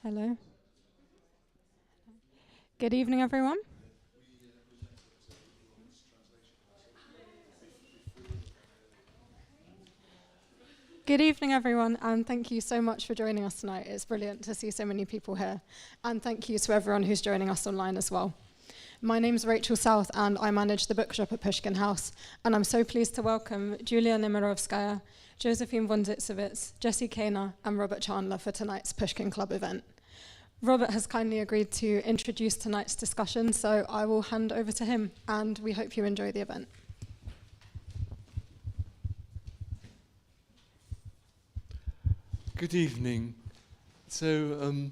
Hello. Good evening, everyone. Good evening, everyone, and thank you so much for joining us tonight. It's brilliant to see so many people here. And thank you to everyone who's joining us online as well. My name's Rachel South, and I manage the bookshop at Pushkin House. And I'm so pleased to welcome Julia Nemirovskaya, Josephine von Zitzewitz, Jessy Kaner, and Robert Chandler for tonight's Pushkin Club event. Robert has kindly agreed to introduce tonight's discussion, so I will hand over to him, and we hope you enjoy the event. Good evening. So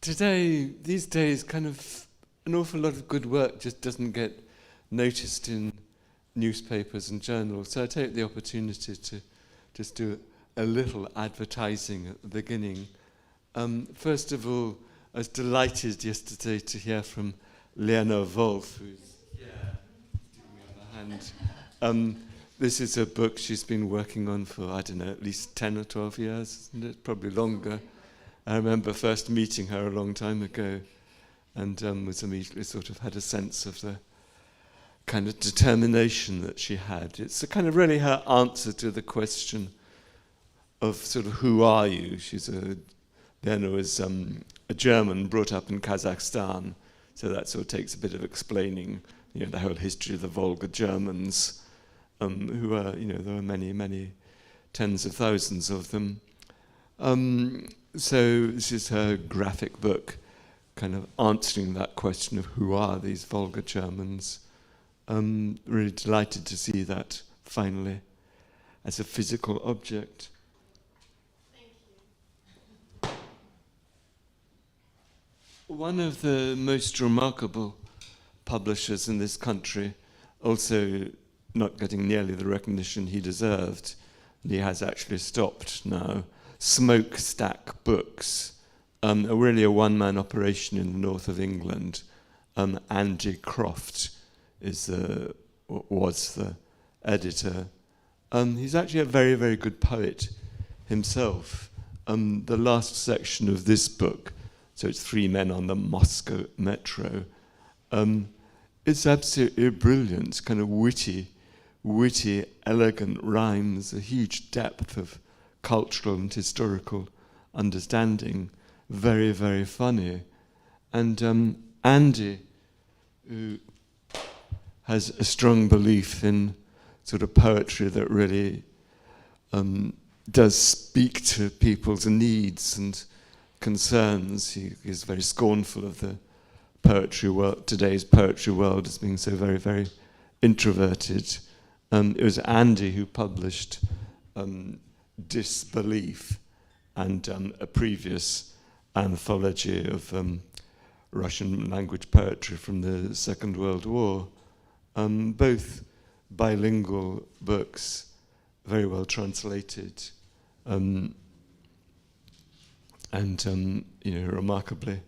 these days, kind of an awful lot of good work just doesn't get noticed in newspapers and journals. So I take the opportunity to just do a little advertising at the beginning. First of all, I was delighted yesterday to hear from Lena Wolf, who's here, giving me a hand. This is a book she's been working on for, I don't know, at least 10 or 12 years, isn't it? Probably longer. I remember first meeting her a long time ago and was immediately sort of had a sense of the kind of determination that she had. It's a kind of really her answer to the question of sort of who are you? Lena was a German brought up in Kazakhstan, so that sort of takes a bit of explaining, the whole history of the Volga Germans, who are, there were many, many tens of thousands of them. So this is her graphic book, kind of answering that question of who are these Volga Germans. Really delighted to see that finally as a physical object. Thank you. One of the most remarkable publishers in this country, also not getting nearly the recognition he deserved, and he has actually stopped now, Smokestack Books, really a one-man operation in the north of England. Andy Croft was the editor. He's actually a very, very good poet himself. The last section of this book, so it's 3 men on the Moscow metro, it's absolutely brilliant, kind of witty, elegant rhymes, a huge depth of cultural and historical understanding, very, very funny. And Andy, who has a strong belief in sort of poetry that really does speak to people's needs and concerns. He is very scornful of the poetry world, today's poetry world, as being so very, very introverted. It was Andy who published Disbelief and a previous anthology of Russian language poetry from the Second World War. Both bilingual books, very well translated, and remarkably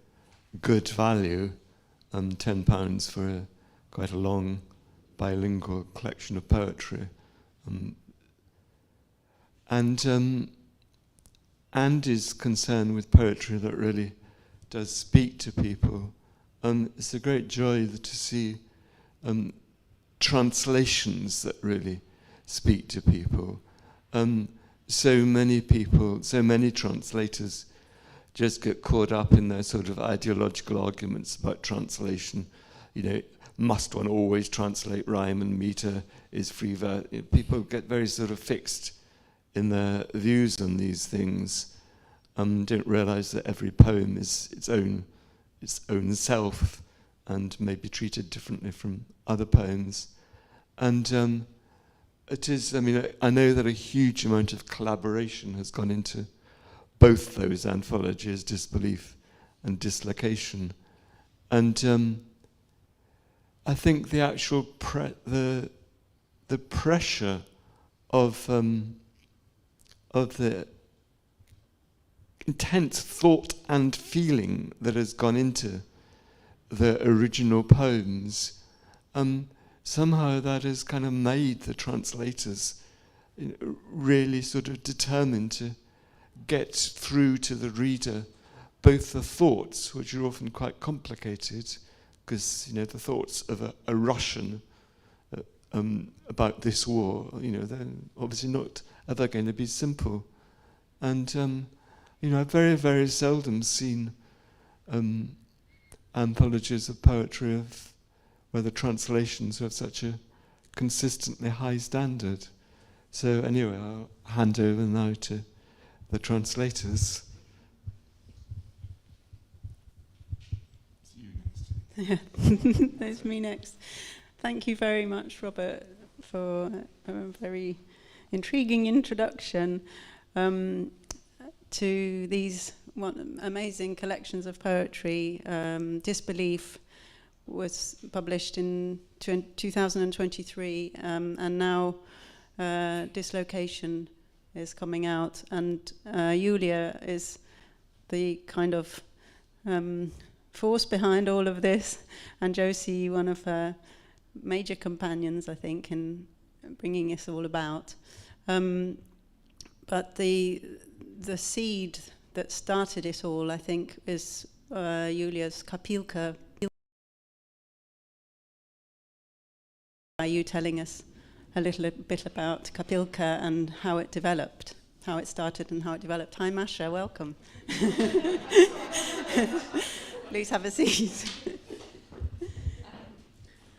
good value. £10 for quite a long bilingual collection of poetry. And Andy's concern with poetry that really does speak to people. It's a great joy to see translations that really speak to people. So many translators just get caught up in their sort of ideological arguments about translation. Must one always translate rhyme and meter? Is free verse? People get very sort of fixed in their views on these things. Don't realize that every poem is its own self and may be treated differently from other poems. And it is, I know that a huge amount of collaboration has gone into both those anthologies, Disbelief and Dislocation. And I think the actual the pressure of the intense thought and feeling that has gone into the original poems, somehow that has kind of made the translators really sort of determined to get through to the reader both the thoughts, which are often quite complicated, because the thoughts of a Russian about this war, they're obviously not ever going to be simple. And I've very, very seldom seen anthologies of poetry where the translations have such a consistently high standard. So anyway, I'll hand over now to the translators. There's me next. Thank you very much, Robert, for a very intriguing introduction to these amazing collections of poetry. Disbelief was published in 2023, and now Dislocation is coming out, and Julia is the kind of force behind all of this, and Josie, one of her major companions, I think, in bringing this all about. But the seed that started it all, I think, is Julia's Kopilka. Are you telling us a little bit about Kopilka and how it developed, how it started and how it developed? Hi, Masha, welcome. Please have a seat.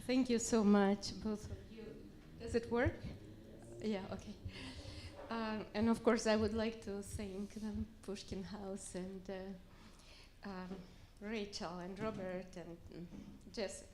Thank you so much, both of you. Does it work? Yeah, okay. And of course, I would like to thank the Pushkin House and Rachel and Robert and Jessy.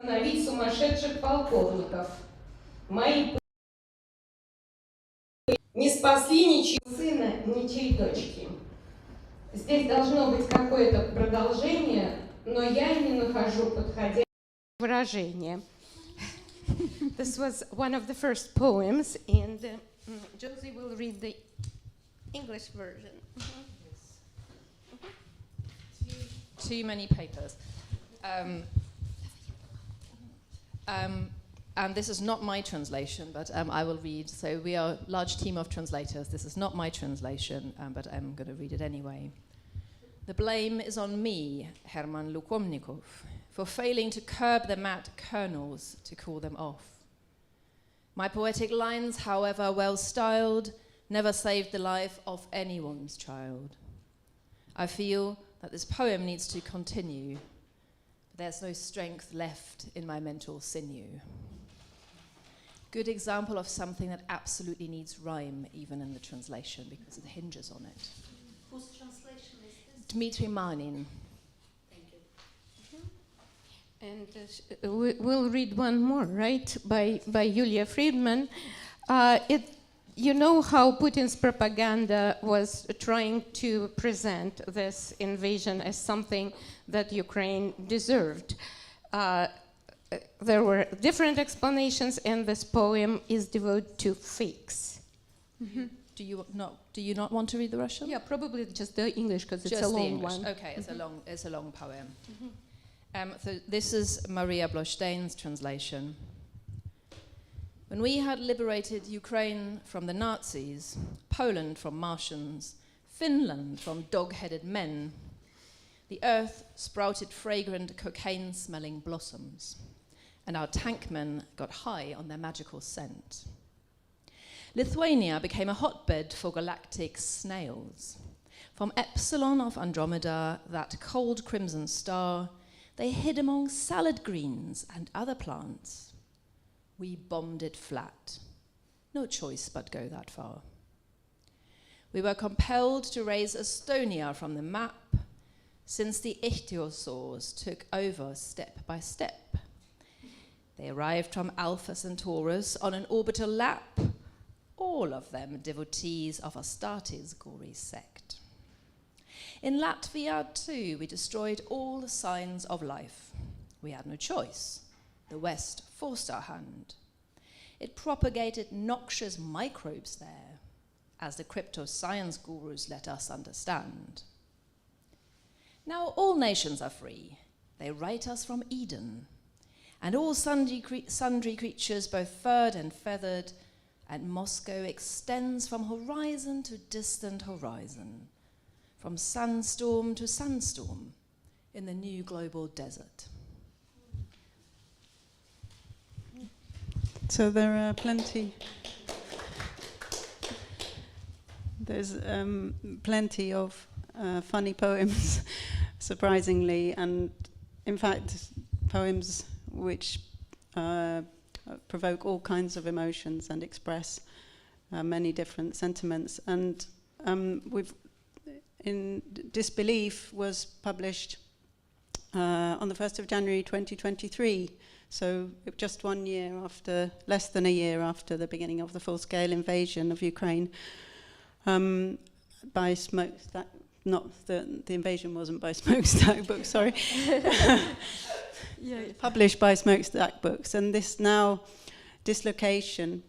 Остановить сумасшедших полковников. Мои не спасли ничьего сына, ничьей дочки. Здесь должно быть какое-то продолжение, но я не нахожу подходящего выражения. This was one of the first poems, and Josie will read the English version. Too many papers. And this is not my translation, but I will read. So we are a large team of translators. This is not my translation, but I'm going to read it anyway. The blame is on me, Herman Lukomnikov, for failing to curb the mad colonels to call them off. My poetic lines, however well styled, never saved the life of anyone's child. I feel that this poem needs to continue. There's no strength left in my mental sinew. Good example of something that absolutely needs rhyme, even in the translation, because it hinges on it. Whose translation is this? Dmitry Manin. Thank you. And we'll read one more, right, by Yulia Friedman. You know how Putin's propaganda was trying to present this invasion as something that Ukraine deserved. There were different explanations, and this poem is devoted to fakes. Mm-hmm. Do you not want to read the Russian? Yeah, probably just the English, because it's just a long English. one. Okay, it's a long poem. Mm-hmm. So this is Maria Blostein's translation. When we had liberated Ukraine from the Nazis, Poland from Martians, Finland from dog-headed men, the earth sprouted fragrant cocaine-smelling blossoms, and our tankmen got high on their magical scent. Lithuania became a hotbed for galactic snails. From Epsilon of Andromeda, that cold crimson star, they hid among salad greens and other plants. We bombed it flat. No choice but go that far. We were compelled to raise Estonia from the map, since the ichthyosaurs took over step by step. They arrived from Alpha Centaurus on an orbital lap, all of them devotees of Astartes' gory sect. In Latvia, too, we destroyed all the signs of life. We had no choice. The West forced our hand. It propagated noxious microbes there, as the cryptoscience gurus let us understand. Now all nations are free. They write us from Eden, and all sundry creatures, both furred and feathered, and Moscow extends from horizon to distant horizon, from sandstorm to sandstorm, in the new global desert. So there are plenty. There's plenty of funny poems, surprisingly, and in fact, poems which provoke all kinds of emotions and express many different sentiments. And in Disbelief was published on the 1st of January 2023. So just 1 year after, less than a year after the beginning of the full-scale invasion of Ukraine, by Smokestack, not the invasion wasn't by Smokestack Books, sorry. Yeah, published by Smokestack Books, and this now Dislocation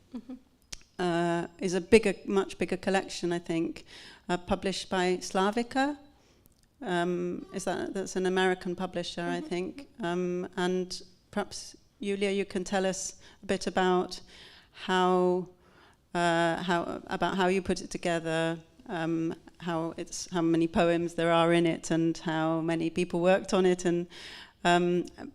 is a much bigger collection, I think, published by Slavica. That's an American publisher, I think, and perhaps, Yulia, you can tell us a bit about how you put it together, how many poems there are in it, and how many people worked on it, and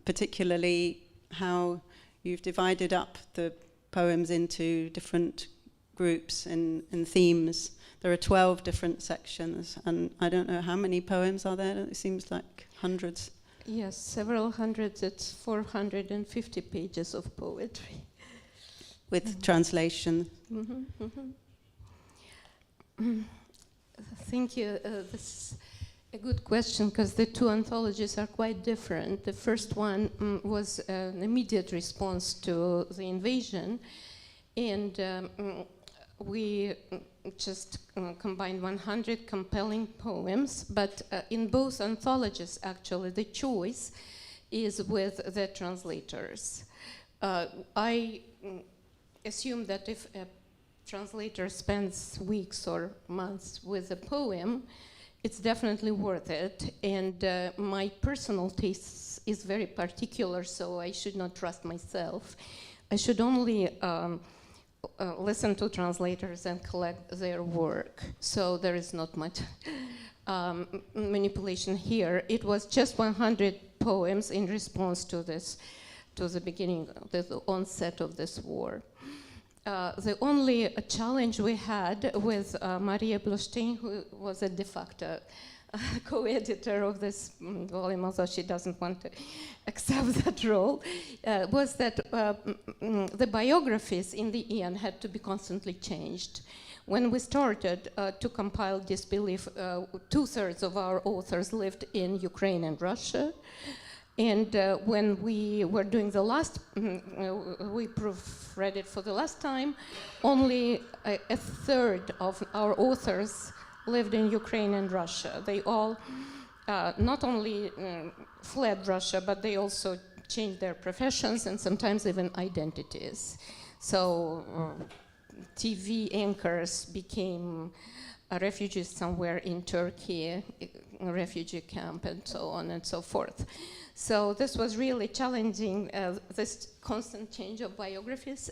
particularly how you've divided up the poems into different groups and themes. There are 12 different sections, and I don't know how many poems are there. It seems like hundreds. Yes, several hundreds. It's 450 pages of poetry. With translation. Thank you. This A good question, because the two anthologies are quite different. The first one was an immediate response to the invasion, and we just combined 100 compelling poems, but in both anthologies, actually, the choice is with the translators. I assume that if a translator spends weeks or months with a poem, it's definitely worth it, and my personal taste is very particular, so I should not trust myself. I should only listen to translators and collect their work, so there is not much manipulation here. It was just 100 poems in response to this, to the beginning, the onset of this war. The only challenge we had with Maria Blostein, who was a de facto co-editor of this volume, although she doesn't want to accept that role, was that the biographies in the end had to be constantly changed. When we started to compile Disbelief, 2/3 of our authors lived in Ukraine and Russia. And when we were doing the last, we proofread it for the last time, only a third of our authors lived in Ukraine and Russia. They all not only fled Russia, but they also changed their professions and sometimes even identities. So TV anchors became refugees somewhere in Turkey, a refugee camp, and so on and so forth. So this was really challenging, this constant change of biographies.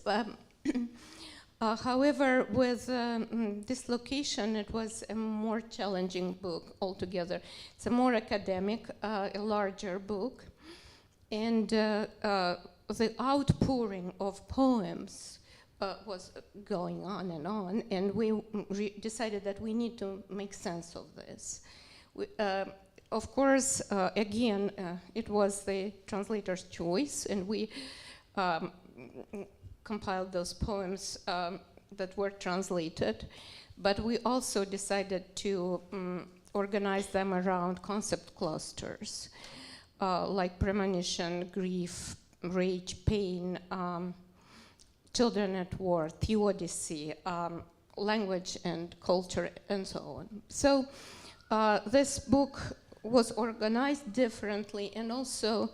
However, with Dislocation, it was a more challenging book altogether. It's a more academic, a larger book. And the outpouring of poems was going on, and we decided that we need to make sense of this. Of course, again, it was the translator's choice, and we compiled those poems that were translated, but we also decided to organize them around concept clusters, like premonition, grief, rage, pain, children at war, theodicy, language and culture, and so on. So this book was organized differently, and also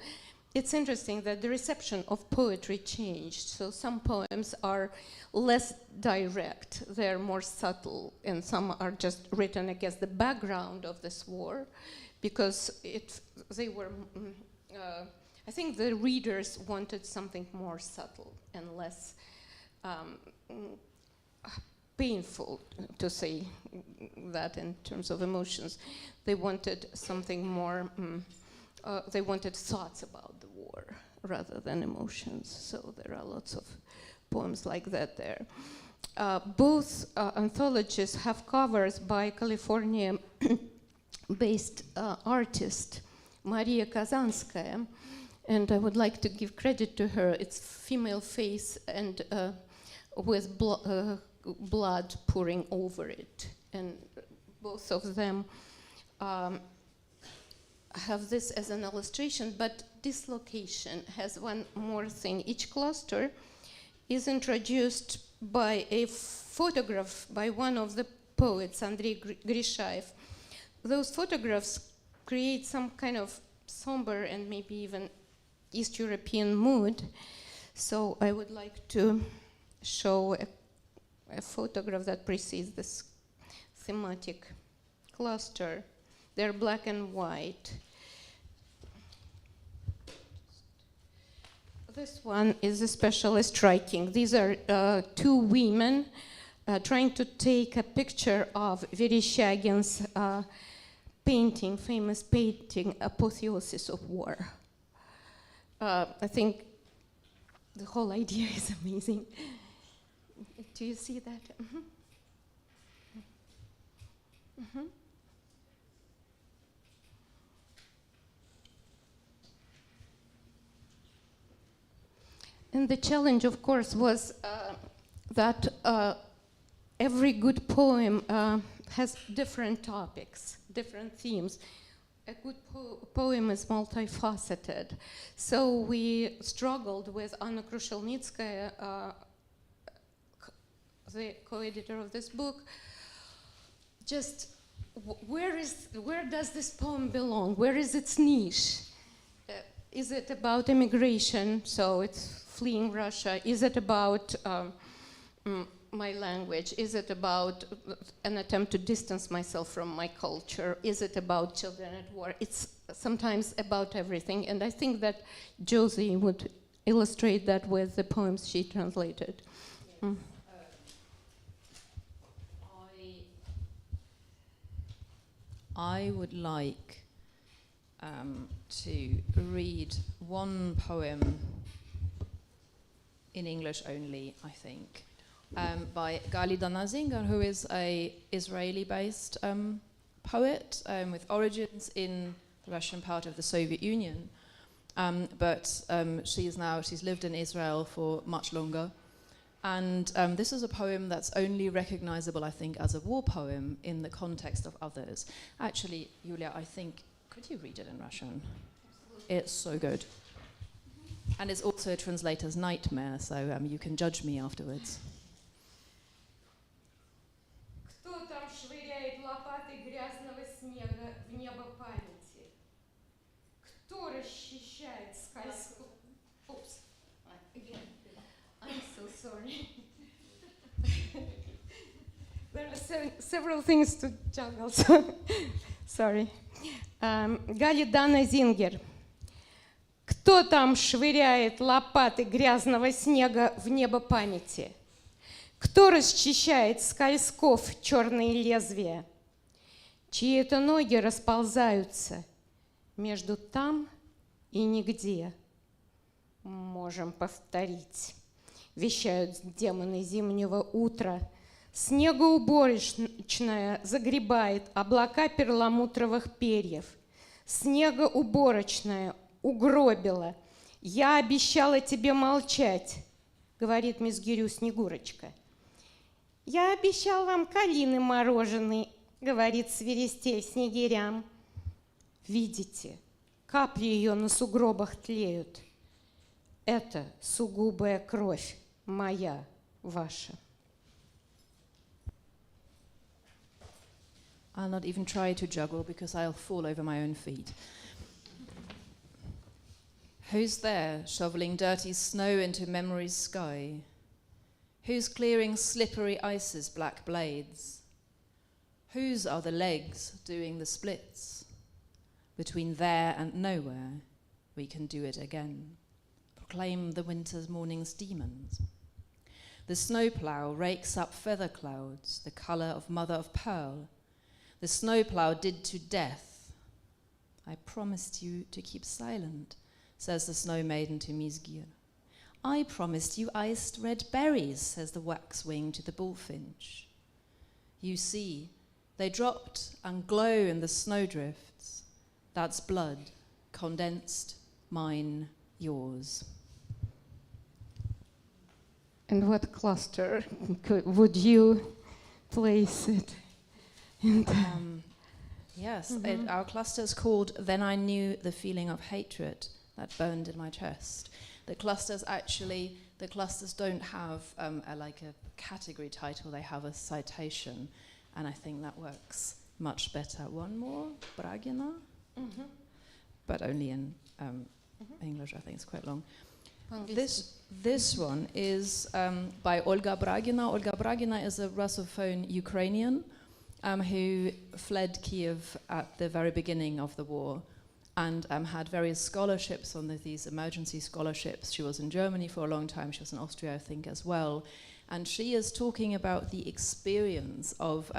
it's interesting that the reception of poetry changed. So some poems are less direct, they're more subtle, and some are just written against the background of this war, because they were, I think the readers wanted something more subtle and less painful, to say that in terms of emotions. They wanted something more, they wanted thoughts about the war rather than emotions. So there are lots of poems like that there. Both anthologies have covers by California-based artist Maria Kazanskaya, and I would like to give credit to her. It's female face and with blood pouring over it, and both of them have this as an illustration, but Dislocation has one more thing. Each cluster is introduced by a photograph by one of the poets, Andrei Grishaev. Those photographs create some kind of somber and maybe even East European mood. So I would like to show a photograph that precedes this thematic cluster. They're black and white. This one is especially striking. These are two women trying to take a picture of Vereshchagin's painting, famous painting, Apotheosis of War. I think the whole idea is amazing. Do you see that? Mm-hmm. Mm-hmm. And the challenge, of course, was that every good poem has different topics, different themes. A good poem is multifaceted. So we struggled with Anna Krushelnitskaya, the co-editor of this book. Just where does this poem belong? Where is its niche? Is it about immigration, so it's fleeing Russia? Is it about my language? Is it about an attempt to distance myself from my culture? Is it about children at war? It's sometimes about everything, and I think that Josie would illustrate that with the poems she translated. Yeah. Mm. I would like to read one poem in English only, I think, by Gali Danazinger, who is a Israeli-based poet with origins in the Russian part of the Soviet Union, but she's lived in Israel for much longer. And this is a poem that's only recognizable, I think, as a war poem in the context of others. Actually, Yulia, I think, could you read it in Russian? Absolutely. It's so good. And it's also a translator's nightmare, so you can judge me afterwards. Кто там швыряет лопатой грязного снега в небо памяти? Кто расчищает скользкую... Oops. Again. I'm so sorry. There are several things to juggle, so sorry. Gali Danazinger. Кто там швыряет лопаты грязного снега в небо памяти? Кто расчищает скользков черные лезвия? Чьи-то ноги расползаются между там и нигде. Можем повторить. Вещают демоны зимнего утра. Снегоуборочная загребает облака перламутровых перьев. Снегоуборочная угробила. Я обещала тебе молчать, говорит мисс Гирю Снегурочка. Я обещал вам калины мороженые, говорит свиристель снегирям. Видите, капли ее на сугробах тлеют. Это сугубая кровь моя, ваша. I'll not even try to juggle because I'll fall over my own feet. Who's there shoveling dirty snow into memory's sky? Who's clearing slippery ice's black blades? Whose are the legs doing the splits? Between there and nowhere, we can do it again. Proclaim the winter's morning's demons. The snowplow rakes up feather clouds, the colour of mother of pearl. The snowplow did to death. I promised you to keep silent, says the snow maiden to Mizgir. I promised you iced red berries, says the waxwing to the bullfinch. You see, they dropped and glow in the snowdrifts. That's blood, condensed, mine, yours. And what cluster would you place it in? Yes, our cluster is called Then I Knew the Feeling of Hatred That Burned in My Chest. The clusters don't have a category title, they have a citation, and I think that works much better. One more, Bragina, but only in English, I think it's quite long. This one is by Olga Bragina. Olga Bragina is a Russophone Ukrainian who fled Kiev at the very beginning of the war and had various scholarships on these emergency scholarships. She was in Germany for a long time. She was in Austria, I think, as well. And she is talking about the experience of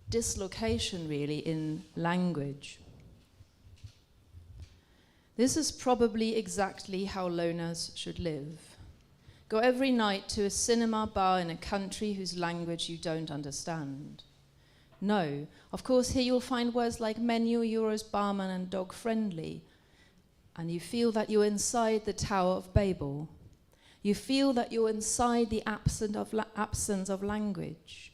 dislocation, really, in language. This is probably exactly how loners should live. Go every night to a cinema bar in a country whose language you don't understand. No, of course here you'll find words like menu, euros, barman and dog friendly. And you feel that you're inside the Tower of Babel. You feel that you're inside the absence of language.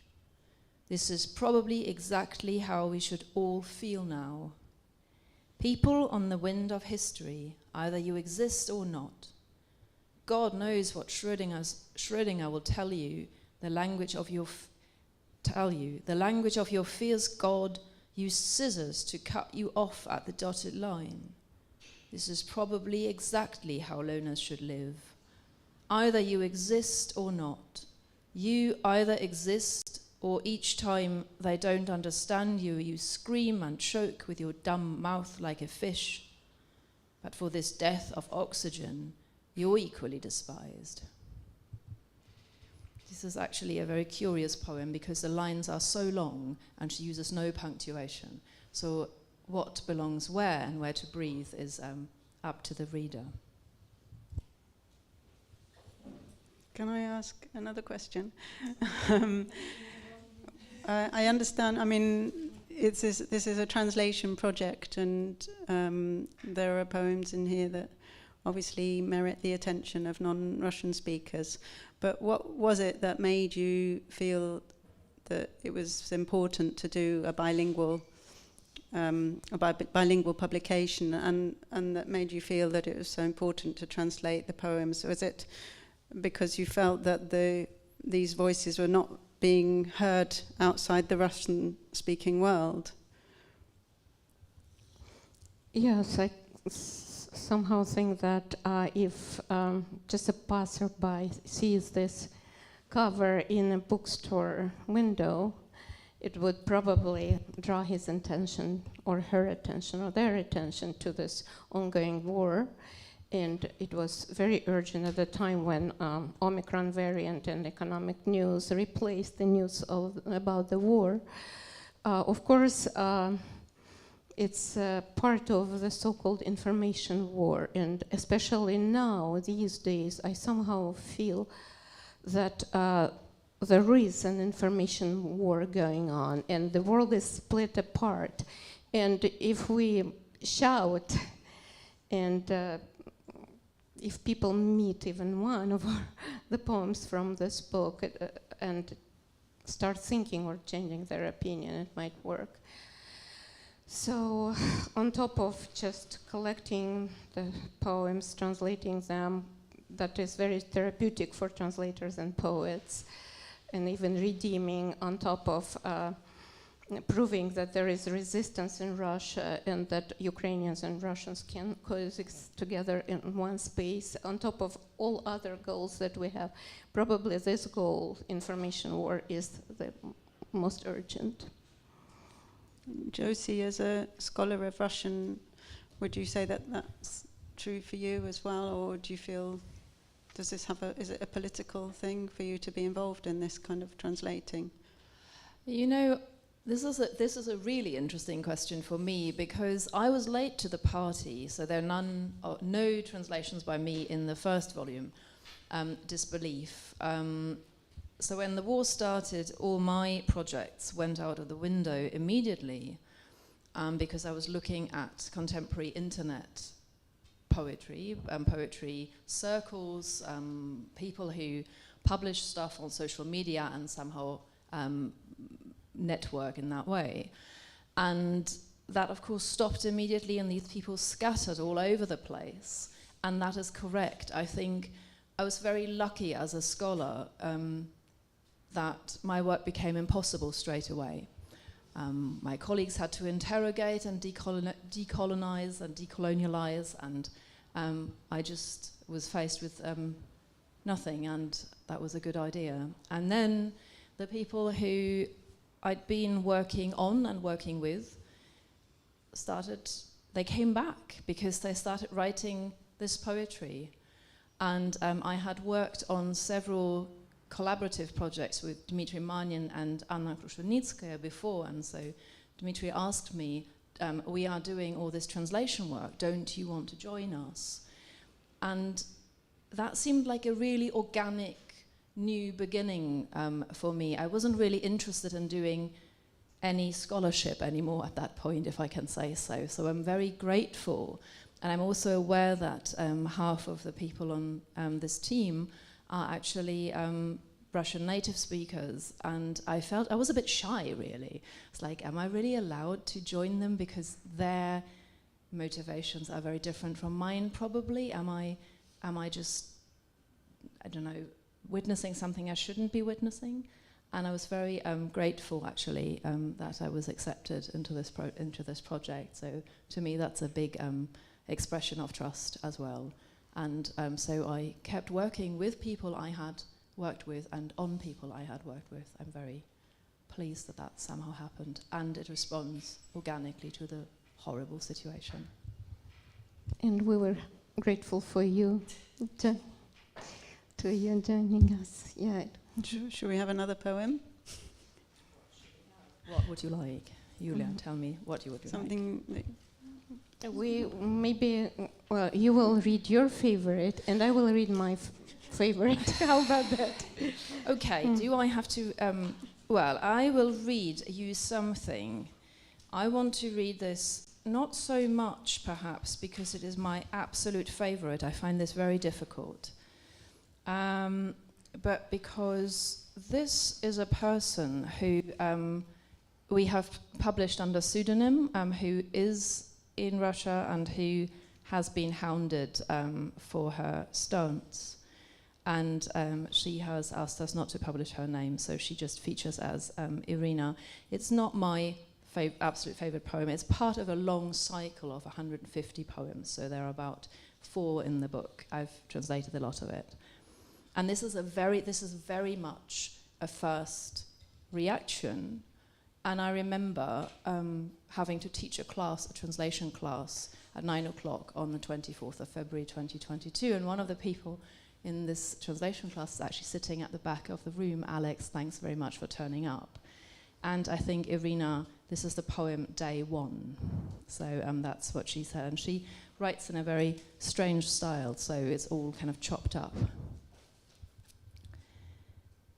This is probably exactly how we should all feel now. People on the wind of history, either you exist or not. God knows what Schrödinger will tell you, the language of your fears God used scissors to cut you off at the dotted line. This is probably exactly how loners should live. Either you exist or not. You either exist, or each time they don't understand you, you scream and choke with your dumb mouth like a fish. But for this death of oxygen, you're equally despised. This is actually a very curious poem because the lines are so long and she uses no punctuation. So what belongs where and where to breathe is up to the reader. Can I ask another question? I understand, I mean, this is a translation project, and there are poems in here that obviously merit the attention of non-Russian speakers. But what was it that made you feel that it was important to do a bilingual publication, and that made you feel that it was so important to translate the poems? Was it because you felt that these voices were not being heard outside the Russian-speaking world? Yes, I somehow think that if just a passerby sees this cover in a bookstore window, it would probably draw his attention or her attention or their attention to this ongoing war. And it was very urgent at the time when Omicron variant and economic news replaced the news about the war. Of course, it's part of the so-called information war, and especially now, these days, I somehow feel that there is an information war going on, and the world is split apart. And if we shout and if people meet even one of the poems from this book and start thinking or changing their opinion, it might work. So on top of just collecting the poems, translating them, that is very therapeutic for translators and poets, and even redeeming on top of proving that there is resistance in Russia and that Ukrainians and Russians can coexist together in one space, on top of all other goals that we have. Probably this goal, information war, is the most urgent. Josie, as a scholar of Russian, would you say that that's true for you as well, or do you feel, is it a political thing for you to be involved in this kind of translating? You know, this is a really interesting question for me, because I was late to the party, so there are no translations by me in the first volume, Disbelief. So when the war started, all my projects went out of the window immediately, because I was looking at contemporary internet poetry, poetry circles, people who publish stuff on social media and somehow network in that way. And that, of course, stopped immediately, and these people scattered all over the place. And that is correct. I think I was very lucky as a scholar that my work became impossible straight away. My colleagues had to interrogate and decolonize and decolonialize, and I just was faced with nothing, and that was a good idea. And then the people who I'd been working on and working with they came back because they started writing this poetry. And I had worked on several collaborative projects with Dmitry Manin and Anna Krushenitskaya before, and so Dmitry asked me, we are doing all this translation work, don't you want to join us? And that seemed like a really organic new beginning for me. I wasn't really interested in doing any scholarship anymore at that point, if I can say so. So I'm very grateful, and I'm also aware that half of the people on this team are actually Russian native speakers, and I felt I was a bit shy, really. It's like, am I really allowed to join them because their motivations are very different from mine, probably? Am I just, I don't know, witnessing something I shouldn't be witnessing? And I was very grateful, actually, that I was accepted into this project. So to me, that's a big expression of trust as well. And so I kept working with people I had worked with and on people I had worked with. I'm very pleased that that somehow happened, and it responds organically to the horrible situation. And we were grateful for you, to you joining us. Yeah. Should we have another poem? What would you like? Julia, tell me what you would like. Something that We maybe, well, you will read your favorite and I will read my favorite. How about that? Okay, do I have to, well, I will read you something. I want to read this, not so much perhaps because it is my absolute favorite. I find this very difficult. But because this is a person who we have published under pseudonym, who is in Russia and who has been hounded for her stance. And she has asked us not to publish her name, so she just features as Irina. It's not my absolute favorite poem. It's part of a long cycle of 150 poems, so there are about 4 in the book. I've translated a lot of it. And this is very much a first reaction. And I remember having to teach a translation class at 9 o'clock on the 24th of February 2022. And one of the people in this translation class is actually sitting at the back of the room. Alex, thanks very much for turning up. And I think Irina, this is the poem Day One. So that's what she said. And she writes in a very strange style, so it's all kind of chopped up.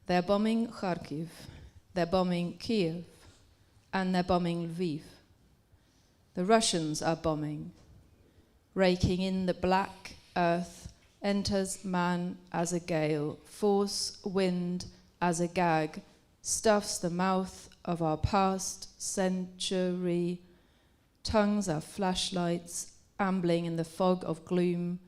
They're bombing Kharkiv, they're bombing Kiev, and they're bombing Lviv. The Russians are bombing. Raking in the black earth enters man as a gale, force wind as a gag, stuffs the mouth of our past century. Tongues are flashlights, ambling in the fog of gloom,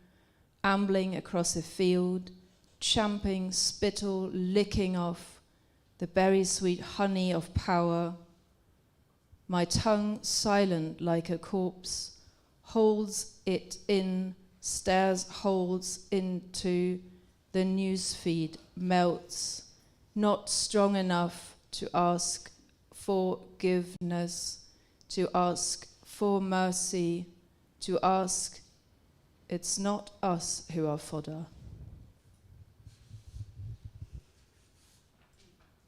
ambling across a field, champing spittle, licking off the berry-sweet honey of power. My tongue, silent like a corpse, holds it in, stares holes into the newsfeed, melts, not strong enough to ask forgiveness, to ask for mercy, to ask, it's not us who are fodder.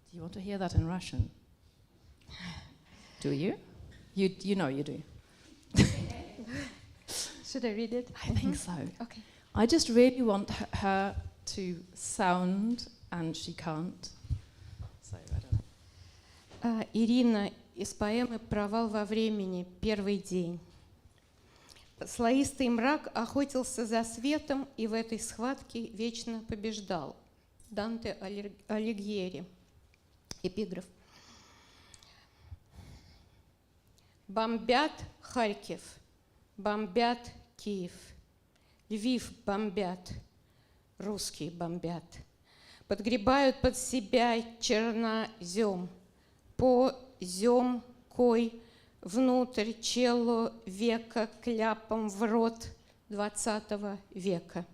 Do you want to hear that in Russian? Do you? You know you do. Should I read it? I think so. Okay. I just really want her to sound, and she can't. So I don't know. Ирина из поэмы «Провал во времени», первый день. Слоистый мрак охотился за светом и в этой схватке вечно побеждал. Данте Алигьери. Эпиграф. Бомбят Харьков, бомбят Киев, Львив бомбят, русские бомбят. Подгребают под себя чернозем, по земкой внутрь человека кляпом в рот 20 века.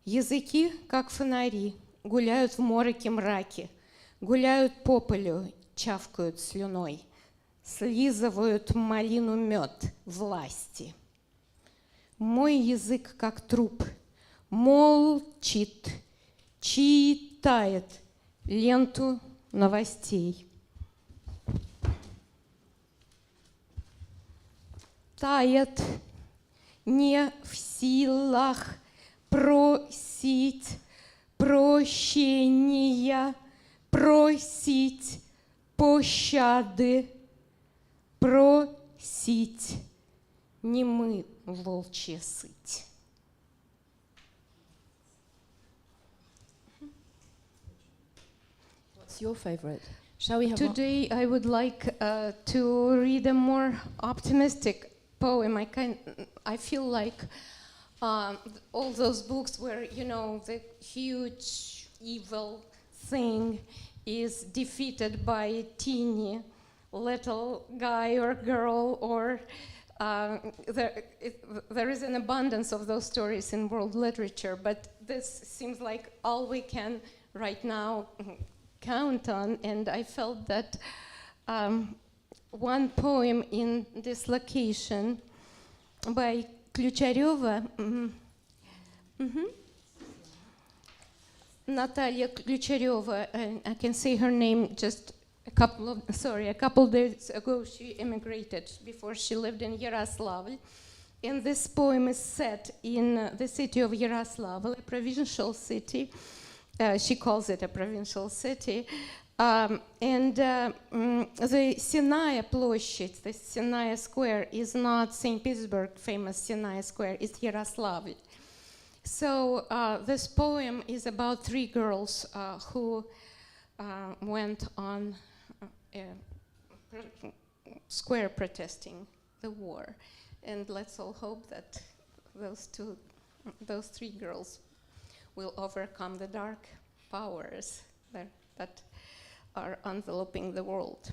Языки, как фонари, гуляют в мороке мраке, гуляют по полю, чавкают слюной, слизывают малину мед власти. Мой язык, как труп, молчит, читает ленту новостей. Тает, не в силах просить прощения, просить пощады, просить, не мы волчья сыть. What's your favorite? Shall we have one? Today I would like to read a more optimistic poem. I feel like all those books where, you know, the huge evil thing is defeated by a teeny little guy or girl, or there is an abundance of those stories in world literature, but this seems like all we can right now count on, and I felt that one poem in Dislocation by Ключарева, Natalia Ключарева, I can say her name just a couple days ago she immigrated. Before she lived in Yaroslavl, and this poem is set in the city of Yaroslavl, a provincial city. She calls it a provincial city. And the Sinaya площадь, the Sinaya Square, is not St. Petersburg famous Sinaya Square, it's Yaroslavl. So this poem is about three girls who went on square protesting the war. And let's all hope that those three girls will overcome the dark powers that are enveloping the world.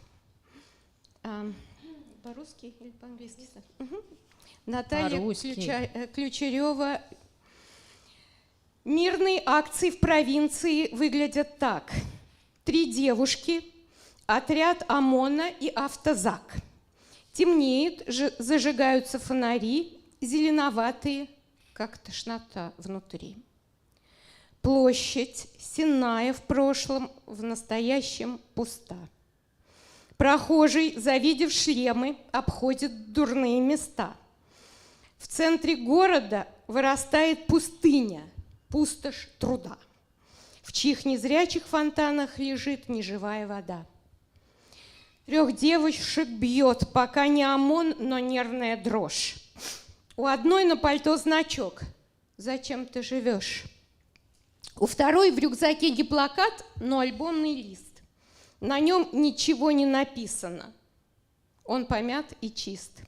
По-русски или по-английски? Наталья Ключарева. Мирные акции в провинции выглядят так. 3 девушки, отряд ОМОНа и автозак. Темнеет, зажигаются фонари, зеленоватые, как тошнота внутри. Площадь Синая в прошлом, в настоящем пуста. Прохожий, завидев шлемы, обходит дурные места. В центре города вырастает пустыня, пустошь труда. В чьих незрячих фонтанах лежит неживая вода. 3 девушек бьет, пока не ОМОН, но нервная дрожь. У одной на пальто значок «Зачем ты живешь?». У второй в рюкзаке не плакат, но альбомный лист. На нем ничего не написано. Он помят и чист.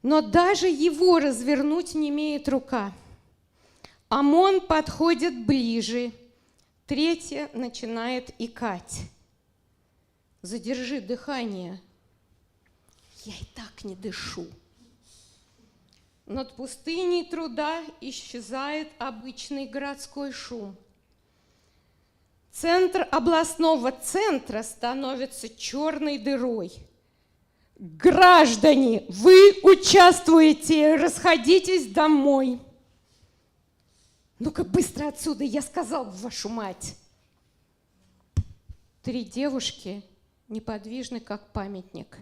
Но даже его развернуть не имеет рука. ОМОН подходит ближе. 3 начинает икать. Задержи дыхание. Я и так не дышу. Над пустыней труда исчезает обычный городской шум. Центр областного центра становится черной дырой. Граждане, вы участвуете, расходитесь домой. Ну-ка быстро отсюда, я сказал, вашу мать. 3 девушки, неподвижны, как памятник,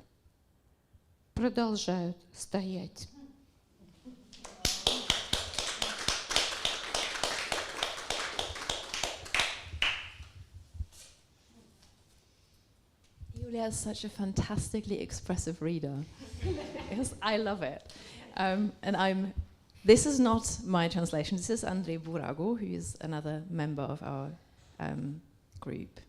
продолжают стоять. Julia is such a fantastically expressive reader. Because I love it. This is not my translation. This is Andrei Burago, who is another member of our group.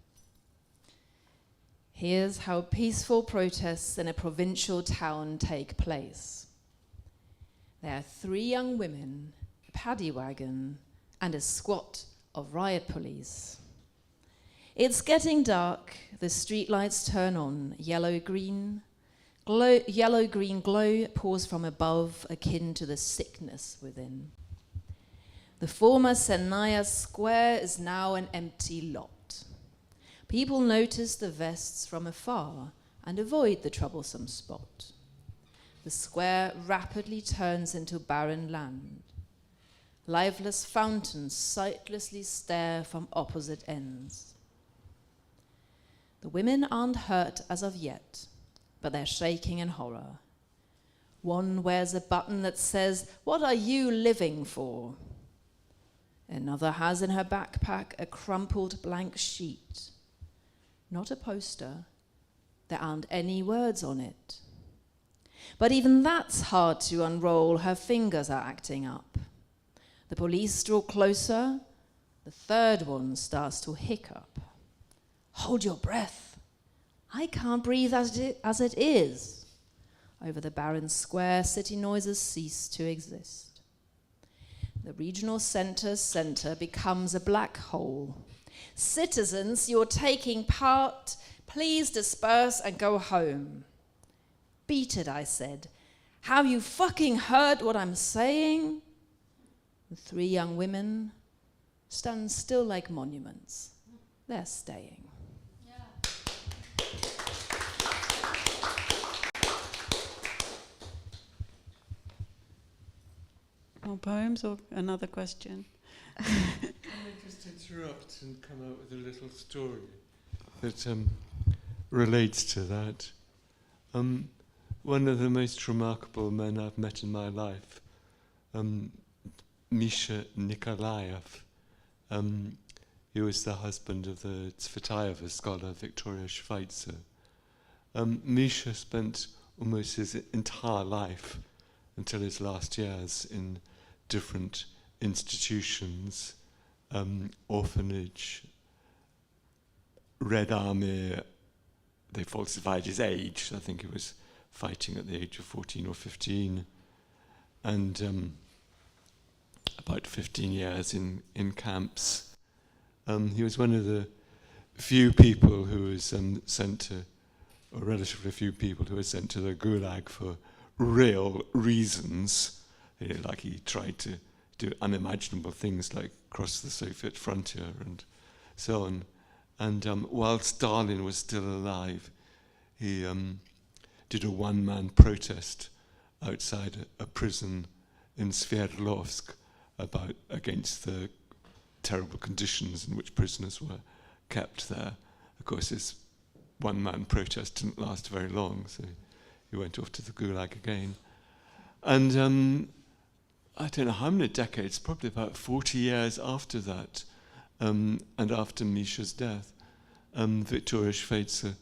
Here's how peaceful protests in a provincial town take place. There are 3 young women, a paddy wagon, and a squad of riot police. It's getting dark, the streetlights turn on, yellow-green glow pours from above, akin to the sickness within. The former Senaya Square is now an empty lot. People notice the vests from afar and avoid the troublesome spot. The square rapidly turns into barren land. Lifeless fountains sightlessly stare from opposite ends. The women aren't hurt as of yet, but they're shaking in horror. One wears a button that says, "What are you living for?" Another has in her backpack a crumpled blank sheet. Not a poster. There aren't any words on it. But even that's hard to unroll. Her fingers are acting up. The police draw closer. The third one starts to hiccup. Hold your breath. I can't breathe as it is. Over the barren square, city noises cease to exist. The regional centre becomes a black hole. Citizens, you're taking part. Please disperse and go home. Beat it, I said. Have you fucking heard what I'm saying? The 3 young women stand still like monuments. They're staying. More poems or another question? Can I just interrupt and come out with a little story that relates to that? One of the most remarkable men I've met in my life, Misha Nikolaev, he was the husband of the Tsvetaeva scholar Victoria Schweitzer. Misha spent almost his entire life until his last years in different institutions, orphanage, Red Army. They falsified his age. I think he was fighting at the age of 14 or 15, and about 15 years in camps. He was one of the few people who was sent to, or relatively few people who were sent to the Gulag for real reasons. Like he tried to do unimaginable things like cross the Soviet frontier and so on. And while Stalin was still alive, he did a one-man protest outside a prison in Sverdlovsk against the terrible conditions in which prisoners were kept there. Of course, his one-man protest didn't last very long, so he went off to the Gulag again. And I don't know how many decades, probably about 40 years after that, and after Misha's death, Victoria Schweitzer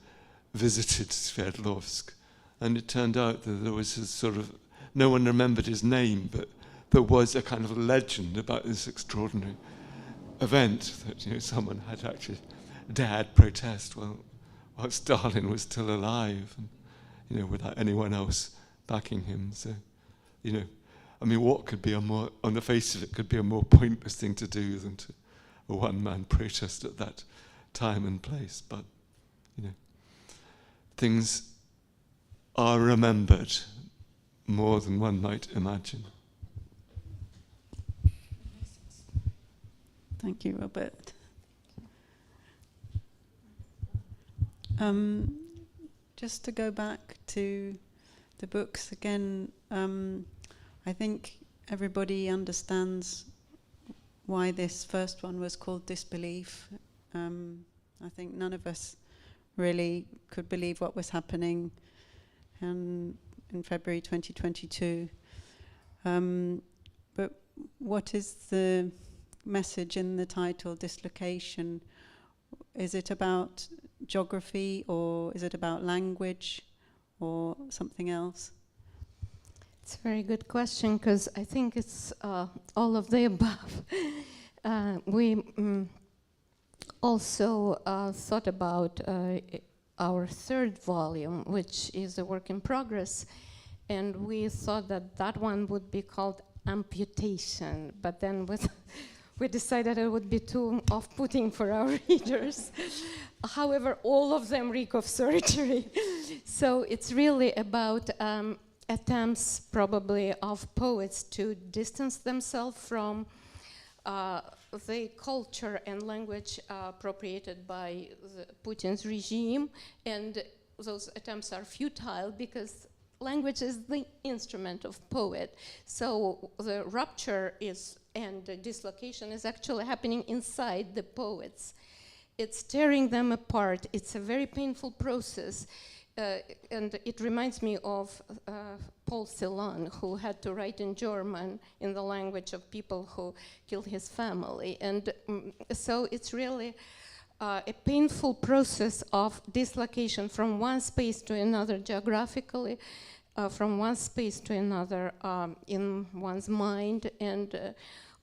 visited Sverdlovsk, and it turned out that there was this sort of, no one remembered his name, but there was a kind of legend about this extraordinary event that someone had actually dared protest while Stalin was still alive, and without anyone else backing him. So, I mean, what could be on the face of it, could be a more pointless thing to do than a one-man protest at that time and place. But, things are remembered more than one might imagine. Thank you, Robert. Just to go back to the books again, I think everybody understands why this first one was called Disbelief. I think none of us really could believe what was happening in February 2022. But what is the message in the title, Dislocation? Is it about geography, or is it about language, or something else? It's a very good question, because I think it's all of the above. We also thought about our third volume, which is a work in progress, and we thought that one would be called Amputation, but then we decided it would be too off-putting for our readers. However, all of them reek of surgery. So it's really about attempts probably of poets to distance themselves from the culture and language appropriated by Putin's regime, and those attempts are futile because language is the instrument of poet. So the rupture and the dislocation is actually happening inside the poets. It's tearing them apart. It's a very painful process. And it reminds me of Paul Celan, who had to write in German in the language of people who killed his family. And so it's really a painful process of dislocation from one space to another geographically, from one space to another in one's mind, and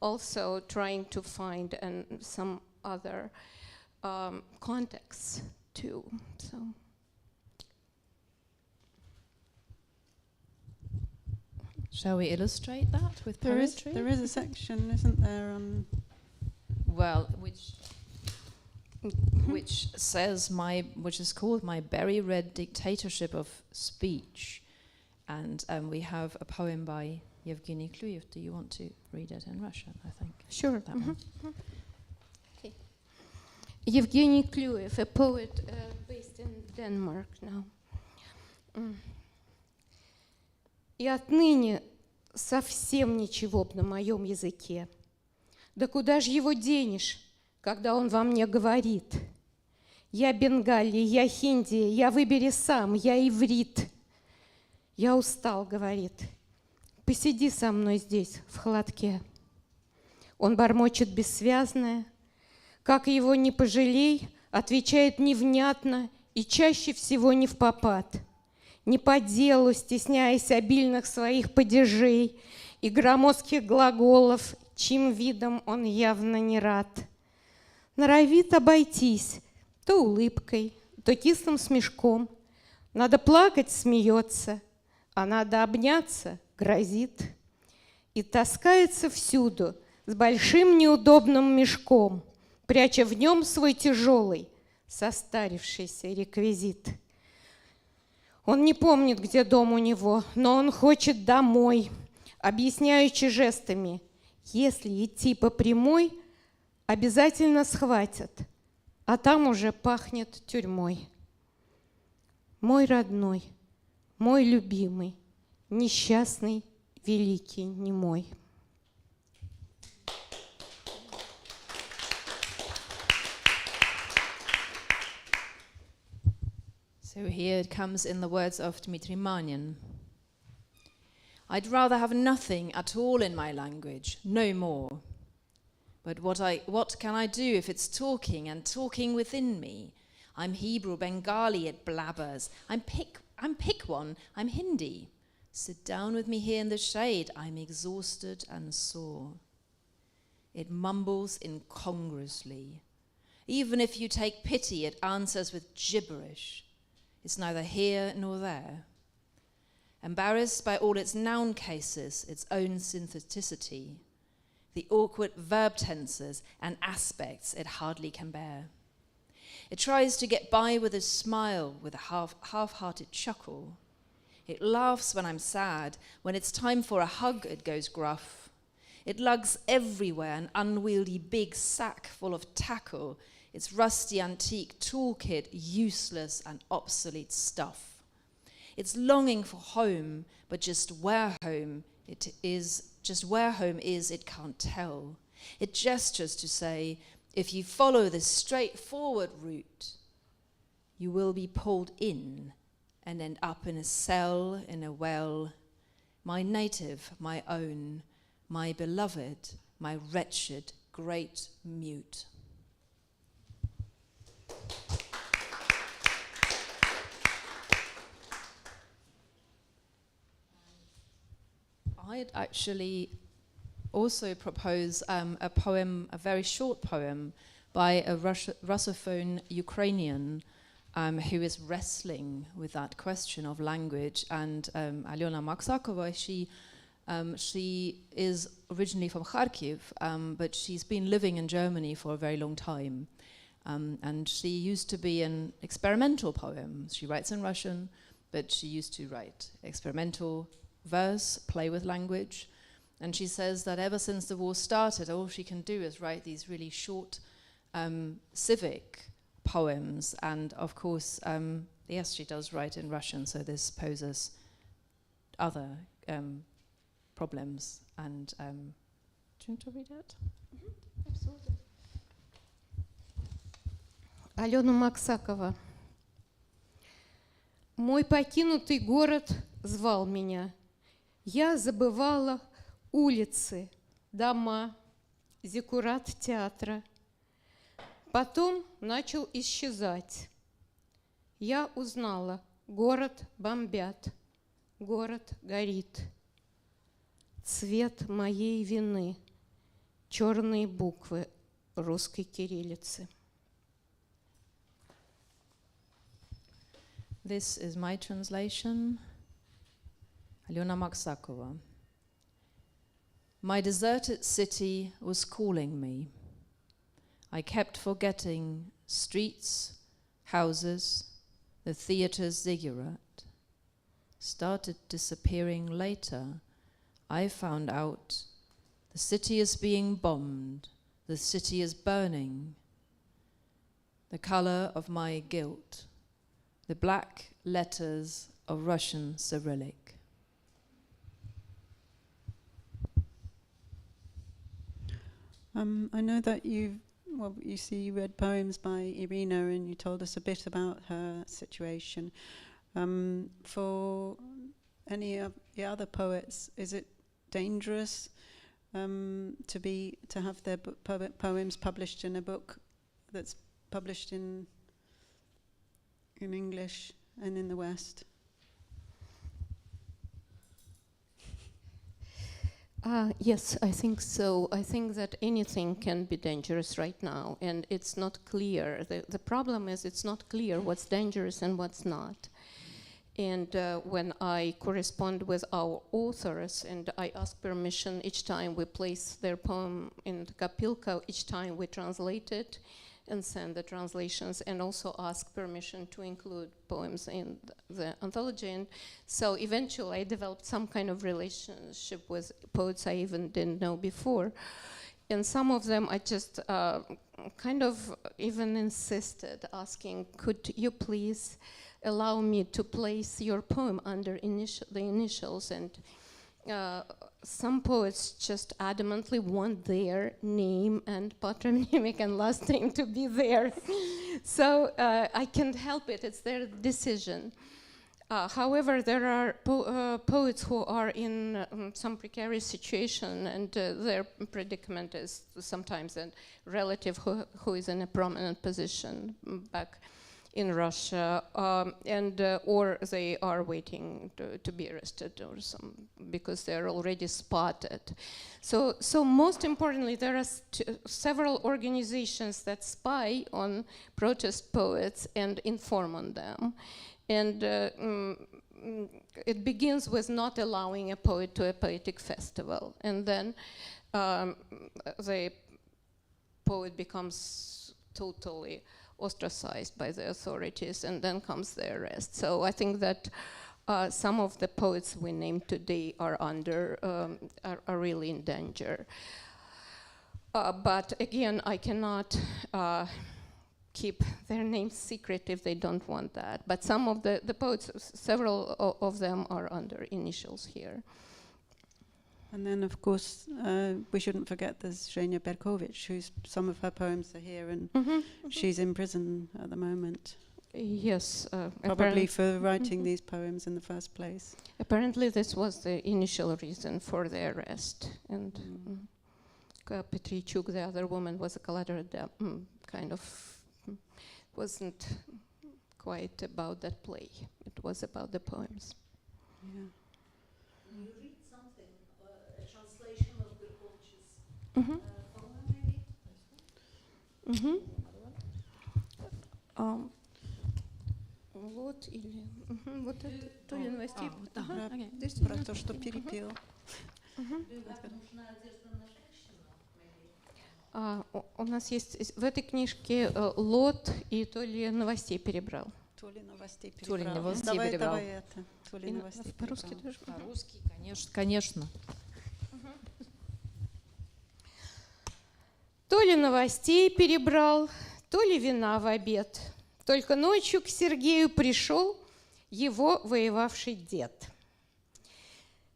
also trying to find some other contexts too. So. Shall we illustrate that with poetry? There is a section, isn't there? Well, which says which is called My Berry Red Dictatorship of Speech, and we have a poem by Yevgeny Kluyev. Do you want to read it in Russian? I think. Sure. That one. Okay. Yevgeny Kluyev, a poet based in Denmark now. И отныне совсем ничего на моем языке. Да куда ж его денешь, когда он во мне говорит? Я бенгали, я хинди, я выбери сам, я иврит. Я устал, говорит. Посиди со мной здесь, в холодке. Он бормочет бессвязное. Как его не пожалей, отвечает невнятно и чаще всего не впопад. Не по делу, стесняясь обильных своих падежей и громоздких глаголов, чьим видом он явно не рад. Норовит обойтись то улыбкой, то кислым смешком. Надо плакать — смеется, а надо обняться — грозит. И таскается всюду с большим неудобным мешком, пряча в нем свой тяжелый, состарившийся реквизит. Он не помнит, где дом у него, но он хочет домой, объясняючи жестами: если идти по прямой, обязательно схватят, а там уже пахнет тюрьмой. Мой родной, мой любимый, несчастный, великий, немой. So here it comes in the words of Dmitry Manin. I'd rather have nothing at all in my language, no more. But what can I do if it's talking and talking within me? I'm Hebrew, Bengali, it blabbers. I'm Pikwan, I'm Hindi. Sit down with me here in the shade, I'm exhausted and sore. It mumbles incongruously. Even if you take pity, it answers with gibberish. It's neither here nor there. Embarrassed by all its noun cases, its own syntheticity, the awkward verb tenses and aspects it hardly can bear. It tries to get by with a smile, with a half-hearted chuckle. It laughs when I'm sad. When it's time for a hug, it goes gruff. It lugs everywhere an unwieldy big sack full of tackle, its rusty antique toolkit, useless and obsolete stuff. It's longing for home, but just where home is, it can't tell. It gestures to say, if you follow this straightforward route, you will be pulled in and end up in a cell, in a well. My native, my own, my beloved, my wretched, great mute. I'd actually also propose a poem, a very short poem, by a Russophone Ukrainian who is wrestling with that question of language. And Alyona Maksakova, she is originally from Kharkiv, but she's been living in Germany for a very long time. And she used to be an experimental poem. She writes in Russian, but she used to write experimental verse, play with language. And she says that ever since the war started, all she can do is write these really short civic poems. And of course, yes, she does write in Russian, so this poses other problems. And do you want to read it? Mm-hmm. Absolutely. Алена Максакова. Мой покинутый город звал меня. Я забывала улицы, дома, зиккурат театра. Потом начал исчезать. Я узнала, город бомбят, город горит. Цвет моей вины, черные буквы русской кириллицы. This is my translation. Alyona Maksakova. My deserted city was calling me. I kept forgetting streets, houses, the theater's ziggurat. Started disappearing later. I found out the city is being bombed, the city is burning. The color of my guilt, the black letters of Russian Cyrillic. I know that you read poems by Irina and you told us a bit about her situation. For any of the other poets, is it dangerous to have their poems published in a book that's published in English and in the West? Yes, I think so. I think that anything can be dangerous right now, and it's not clear. The problem is it's not clear what's dangerous and what's not. And when I correspond with our authors and I ask permission each time we place their poem in the Kopilka, each time we translate it and send the translations, and also ask permission to include poems in the anthology. And so eventually I developed some kind of relationship with poets I even didn't know before. And some of them I just kind of even insisted, asking, could you please allow me to place your poem under the initials? And some poets just adamantly want their name and patronymic and last name to be there. So I can't help it, it's their decision. However, there are poets who are in some precarious situation, and their predicament is sometimes a relative who is in a prominent position back in Russia, or they are waiting to be arrested or because they're already spotted. So most importantly, there are several organizations that spy on protest poets and inform on them. And it begins with not allowing a poet to a poetic festival, and then the poet becomes totally ostracized by the authorities, and then comes the arrest. So I think that some of the poets we named today are are really in danger. But again, I cannot keep their names secret if they don't want that. But some of the poets, several of them are under initials here. And then, of course, we shouldn't forget there's Zhenya Berkovich, whose some of her poems are here, and she's in prison at the moment. Yes. Probably for writing these poems in the first place. Apparently this was the initial reason for the arrest. And Petrichuk, the other woman, was a collateral kind of wasn't quite about that play. It was about the poems. Yeah. Can you read something, a translation of Berkovich's poem, maybe? Вот или вот это то ли новостей. Про то, что перепел. У нас есть в этой книжке лот и то ли новостей перебрал. То ли новостей перебрал. Давай это. То ли новостей по-русски тоже? По-русски, конечно. То ли новостей перебрал, то ли вина в обед. Только ночью к Сергею пришел его воевавший дед.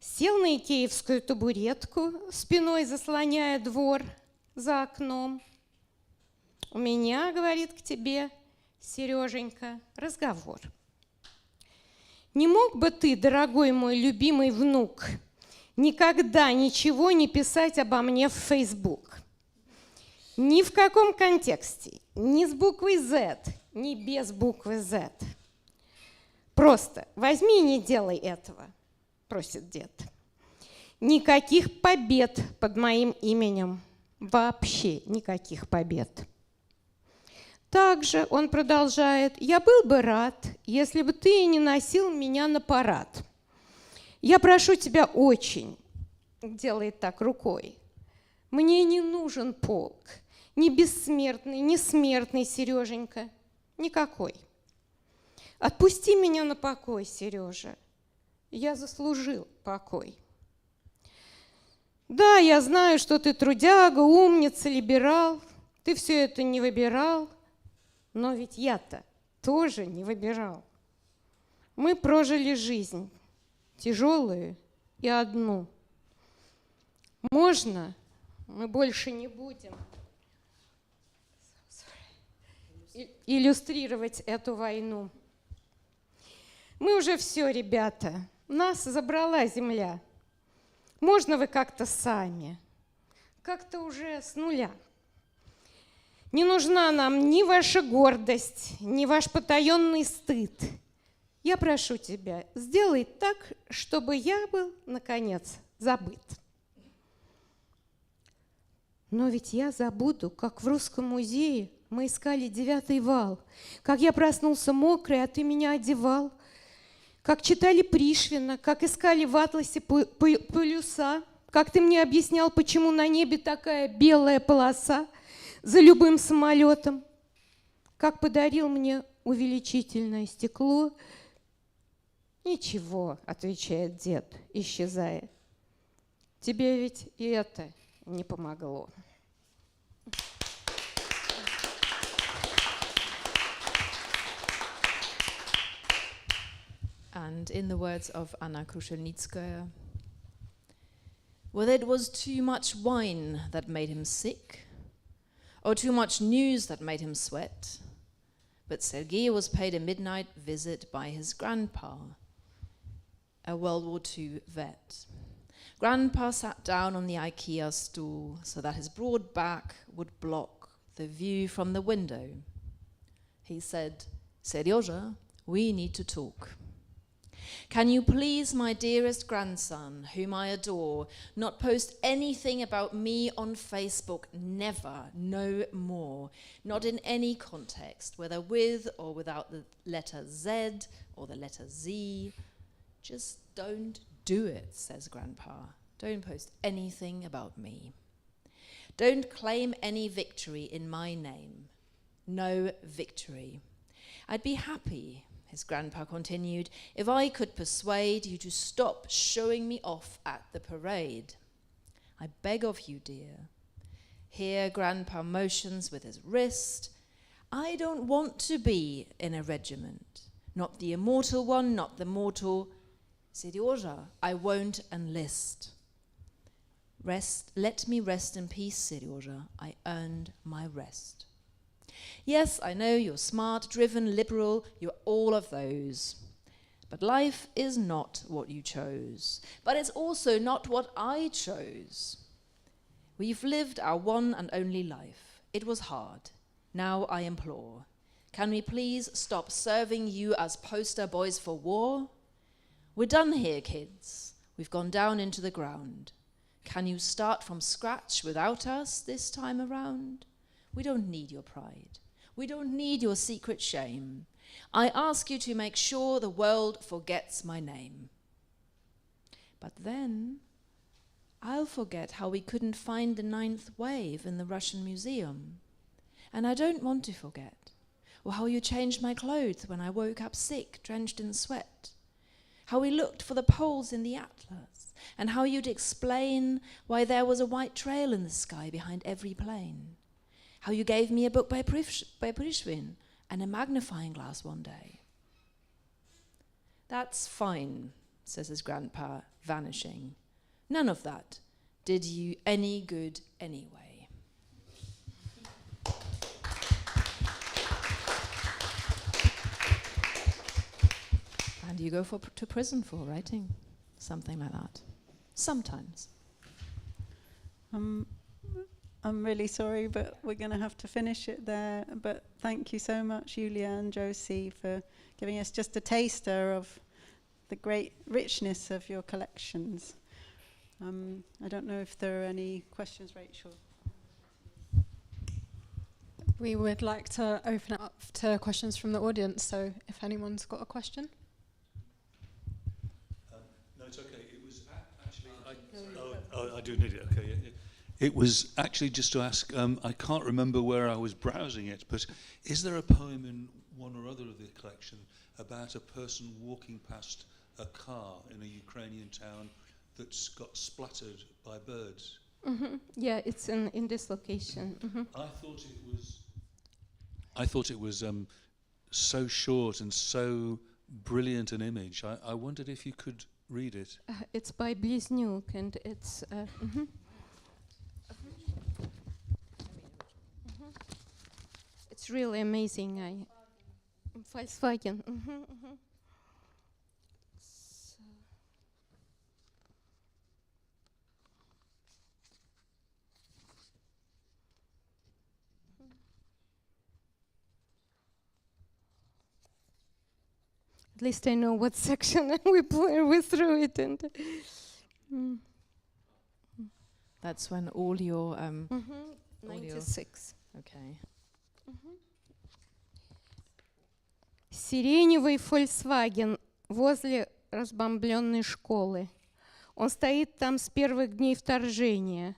Сел на икеевскую табуретку, спиной заслоняя двор за окном. У меня, говорит, к тебе, Сереженька, разговор. Не мог бы ты, дорогой мой любимый внук, никогда ничего не писать обо мне в Facebook? Ни в каком контексте, ни с буквой Z, ни без буквы Z. Просто возьми и не делай этого, просит дед. Никаких побед под моим именем. Вообще никаких побед. Также он продолжает: «Я был бы рад, если бы ты не носил меня на парад. Я прошу тебя очень», делает так рукой, «мне не нужен полк, ни бессмертный, ни смертный, Сереженька, никакой. Отпусти меня на покой, Сережа, я заслужил покой. Да, я знаю, что ты трудяга, умница, либерал, ты все это не выбирал, но ведь я-то тоже не выбирал. Мы прожили жизнь тяжелую и одну. Можно мы больше не будем иллюстрировать эту войну? Мы уже все, ребята, нас забрала земля. Можно вы как-то сами, как-то уже с нуля? Не нужна нам ни ваша гордость, ни ваш потаенный стыд. Я прошу тебя, сделай так, чтобы я был, наконец, забыт. Но ведь я забуду, как в Русском музее мы искали 9-й вал, как я проснулся мокрый, а ты меня одевал, как читали Пришвина, как искали в атласе полюса, как ты мне объяснял, почему на небе такая белая полоса за любым самолетом, как подарил мне увеличительное стекло. «Ничего», — отвечает дед, исчезая, «тебе ведь и это не помогло». And in the words of Anna Krushelnitskaya, whether it was too much wine that made him sick, or too much news that made him sweat, but Sergei was paid a midnight visit by his grandpa, a World War II vet. Grandpa sat down on the IKEA stool so that his broad back would block the view from the window. He said, "Seryoja, we need to talk. Can you please, my dearest grandson, whom I adore, not post anything about me on Facebook? Never, no more. Not in any context, whether with or without the letter Z or the letter Z. Just don't do it," says Grandpa. "Don't post anything about me. Don't claim any victory in my name. No victory. I'd be happy," his grandpa continued, "if I could persuade you to stop showing me off at the parade. I beg of you, dear." Here Grandpa motions with his wrist. "I don't want to be in a regiment. Not the immortal one, not the mortal. Seryoja, I won't enlist. Let me rest in peace, Seryoja. I earned my rest. Yes, I know you're smart, driven, liberal, you're all of those. But life is not what you chose. But it's also not what I chose. We've lived our one and only life. It was hard. Now I implore, can we please stop serving you as poster boys for war? We're done here, kids. We've gone down into the ground. Can you start from scratch without us this time around? We don't need your pride. We don't need your secret shame. I ask you to make sure the world forgets my name. But then I'll forget how we couldn't find the 9th wave in the Russian museum. And I don't want to forget. Or how you changed my clothes when I woke up sick, drenched in sweat. How we looked for the poles in the atlas, and how you'd explain why there was a white trail in the sky behind every plane. How you gave me a book by Prishvin and a magnifying glass one day. That's fine, says his grandpa, vanishing. None of that did you any good anyway. And you go to prison for writing something like that. Sometimes. I'm really sorry, but we're going to have to finish it there. But thank you so much, Julia and Josie, for giving us just a taster of the great richness of your collections. I don't know if there are any questions, Rachel. We would like to open it up to questions from the audience, so if anyone's got a question. No, it's okay. It was actually... I do need it, okay. Yeah. It was actually just to ask, I can't remember where I was browsing it, but is there a poem in one or other of the collection about a person walking past a car in a Ukrainian town that's got splattered by birds? Yeah, it's in Dislocation. I thought it was so short and so brilliant an image. I wondered if you could read it. It's by Близнюк, and it's... It's really amazing. Volkswagen. So. At least I know what section we through it, and That's when all your... 96. Okay. Сиреневый Volkswagen возле разбомбленной школы. Он стоит там с первых дней вторжения.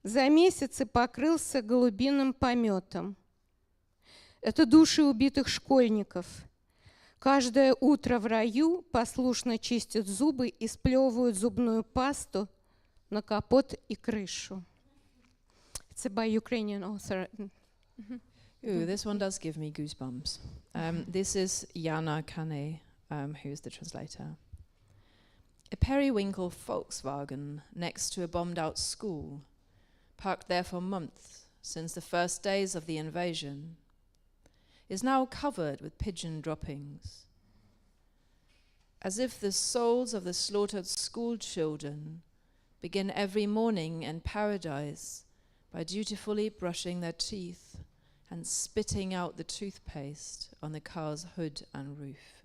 За месяцы покрылся голубиным пометом. Это души убитых школьников. Каждое утро в раю послушно чистят зубы и сплевывают зубную пасту на капот и крышу. It's by Ukrainian author. Ooh, this one does give me goosebumps. This is Jana Kaner, who's the translator. A periwinkle Volkswagen next to a bombed-out school, parked there for months since the first days of the invasion, is now covered with pigeon droppings. As if the souls of the slaughtered school children begin every morning in paradise by dutifully brushing their teeth and spitting out the toothpaste on the car's hood and roof.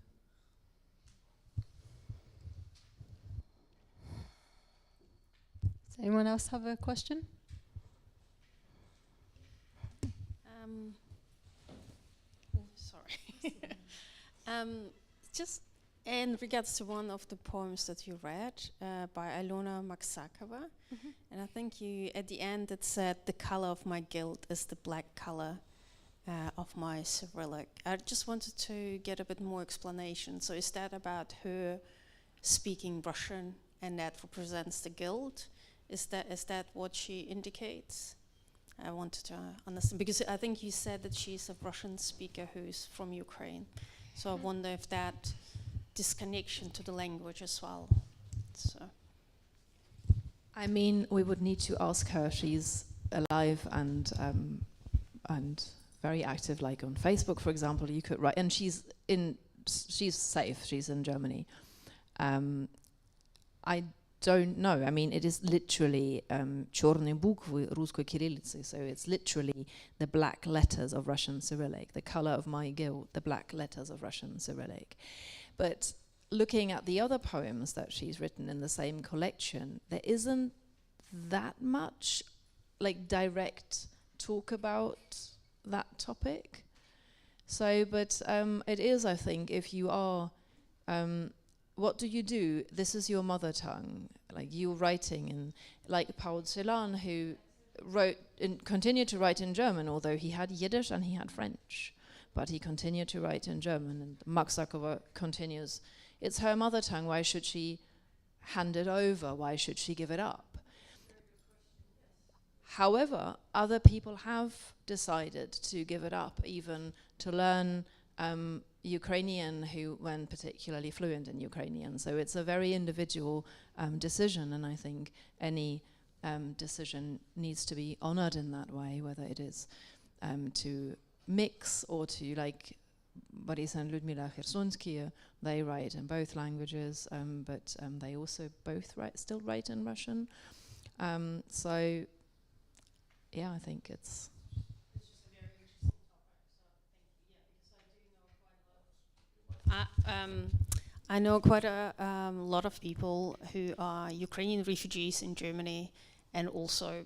Does anyone else have a question? Sorry. Just in regards to one of the poems that you read by Alona Maksakova, and I think you, at the end, it said, "The color of my guilt is the black color of my Cyrillic." I just wanted to get a bit more explanation. So is that about her speaking Russian and that represents the guilt? Is that what she indicates? I wanted to understand, because I think you said that she's a Russian speaker who's from Ukraine. So I wonder if that disconnection to the language as well. So. I mean, we would need to ask her. She's alive and very active, like on Facebook, for example. You could write, and she's safe. She's in Germany. I don't know. I mean, it is literally черные буквы русской кириллицы. So it's literally the black letters of Russian Cyrillic, the color of my guilt, the black letters of Russian Cyrillic. But looking at the other poems that she's written in the same collection, there isn't that much like direct talk about that topic. So, but it is, I think, if you are, what do you do? This is your mother tongue. Like you're writing, and like Paul Celan, who wrote and continued to write in German, although he had Yiddish and he had French, but he continued to write in German. And Maksakova continues. It's her mother tongue. Why should she hand it over? Why should she give it up? However, other people have decided to give it up, even to learn Ukrainian, who weren't particularly fluent in Ukrainian. So it's a very individual decision, and I think any decision needs to be honored in that way, whether it is to mix or to, like Boris and Ludmila Khersonskia, they write in both languages, but they also both still write in Russian. So yeah, I think it's... I know quite a lot of people who are Ukrainian refugees in Germany, and also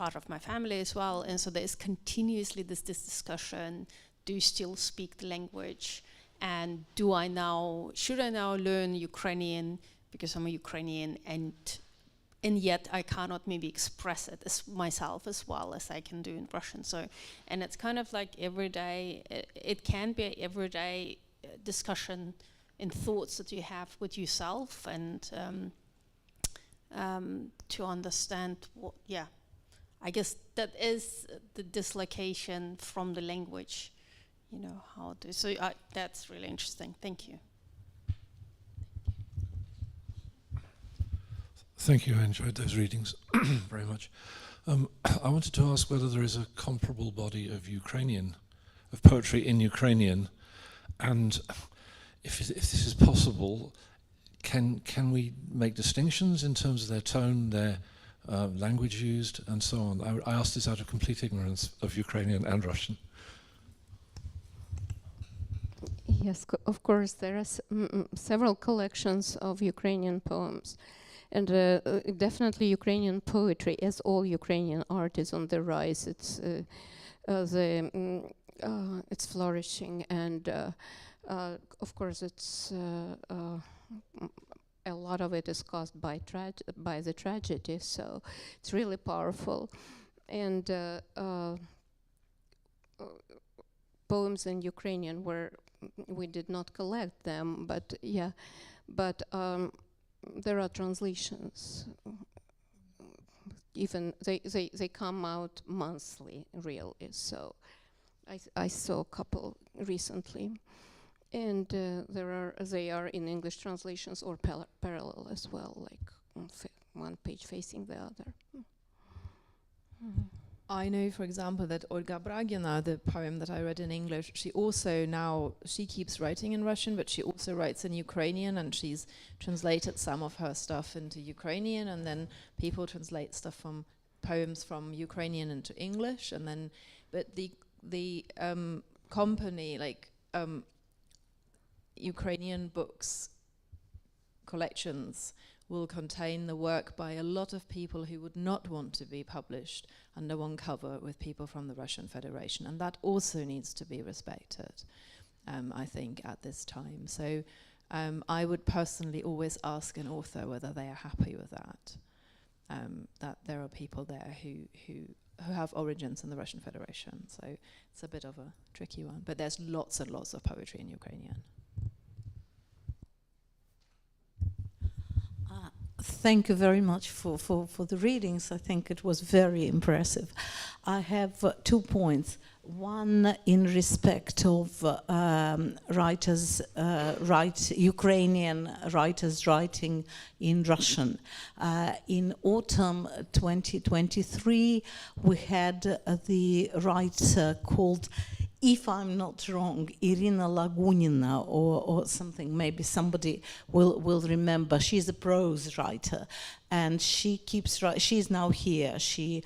part of my family as well, and so there's continuously this discussion: do you still speak the language, and should I now learn Ukrainian because I'm a Ukrainian, and yet I cannot maybe express it as myself as well as I can do in Russian. So, and it's kind of like everyday. It can be an everyday discussion and thoughts that you have with yourself, and to understand what. Yeah, I guess that is the dislocation from the language. You know how to. So that's really interesting. Thank you. Thank you. I enjoyed those readings very much. I wanted to ask whether there is a comparable body of poetry in Ukrainian, and if this is possible, can we make distinctions in terms of their tone, their language used, and so on? I asked this out of complete ignorance of Ukrainian and Russian. Yes, of course, there are several collections of Ukrainian poems. And definitely Ukrainian poetry, as all Ukrainian art, is on the rise. It's flourishing, and of course, it's a lot of it is caused by the tragedy. So it's really powerful, and poems in Ukrainian we did not collect them, but yeah, but. There are translations. Even they come out monthly, really. So I saw a couple recently, and they are in English translations or parallel as well, like one page facing the other. I know, for example, that Olga Bragina, the poem that I read in English, she keeps writing in Russian, but she also writes in Ukrainian, and she's translated some of her stuff into Ukrainian, and then people translate stuff from poems from Ukrainian into English, and then, but the company, like Ukrainian books collections, will contain the work by a lot of people who would not want to be published under one cover with people from the Russian Federation. And that also needs to be respected, I think, at this time. So I would personally always ask an author whether they are happy with that, that there are people there who have origins in the Russian Federation. So it's a bit of a tricky one. But there's lots and lots of poetry in Ukrainian. Thank you very much for the readings. I think it was very impressive. I have 2 points. One in respect of Ukrainian writers writing in Russian. In autumn 2023, we had the writer called, if I'm not wrong, Irina Lagunina or something, maybe somebody will remember. She's a prose writer, and she's now here. She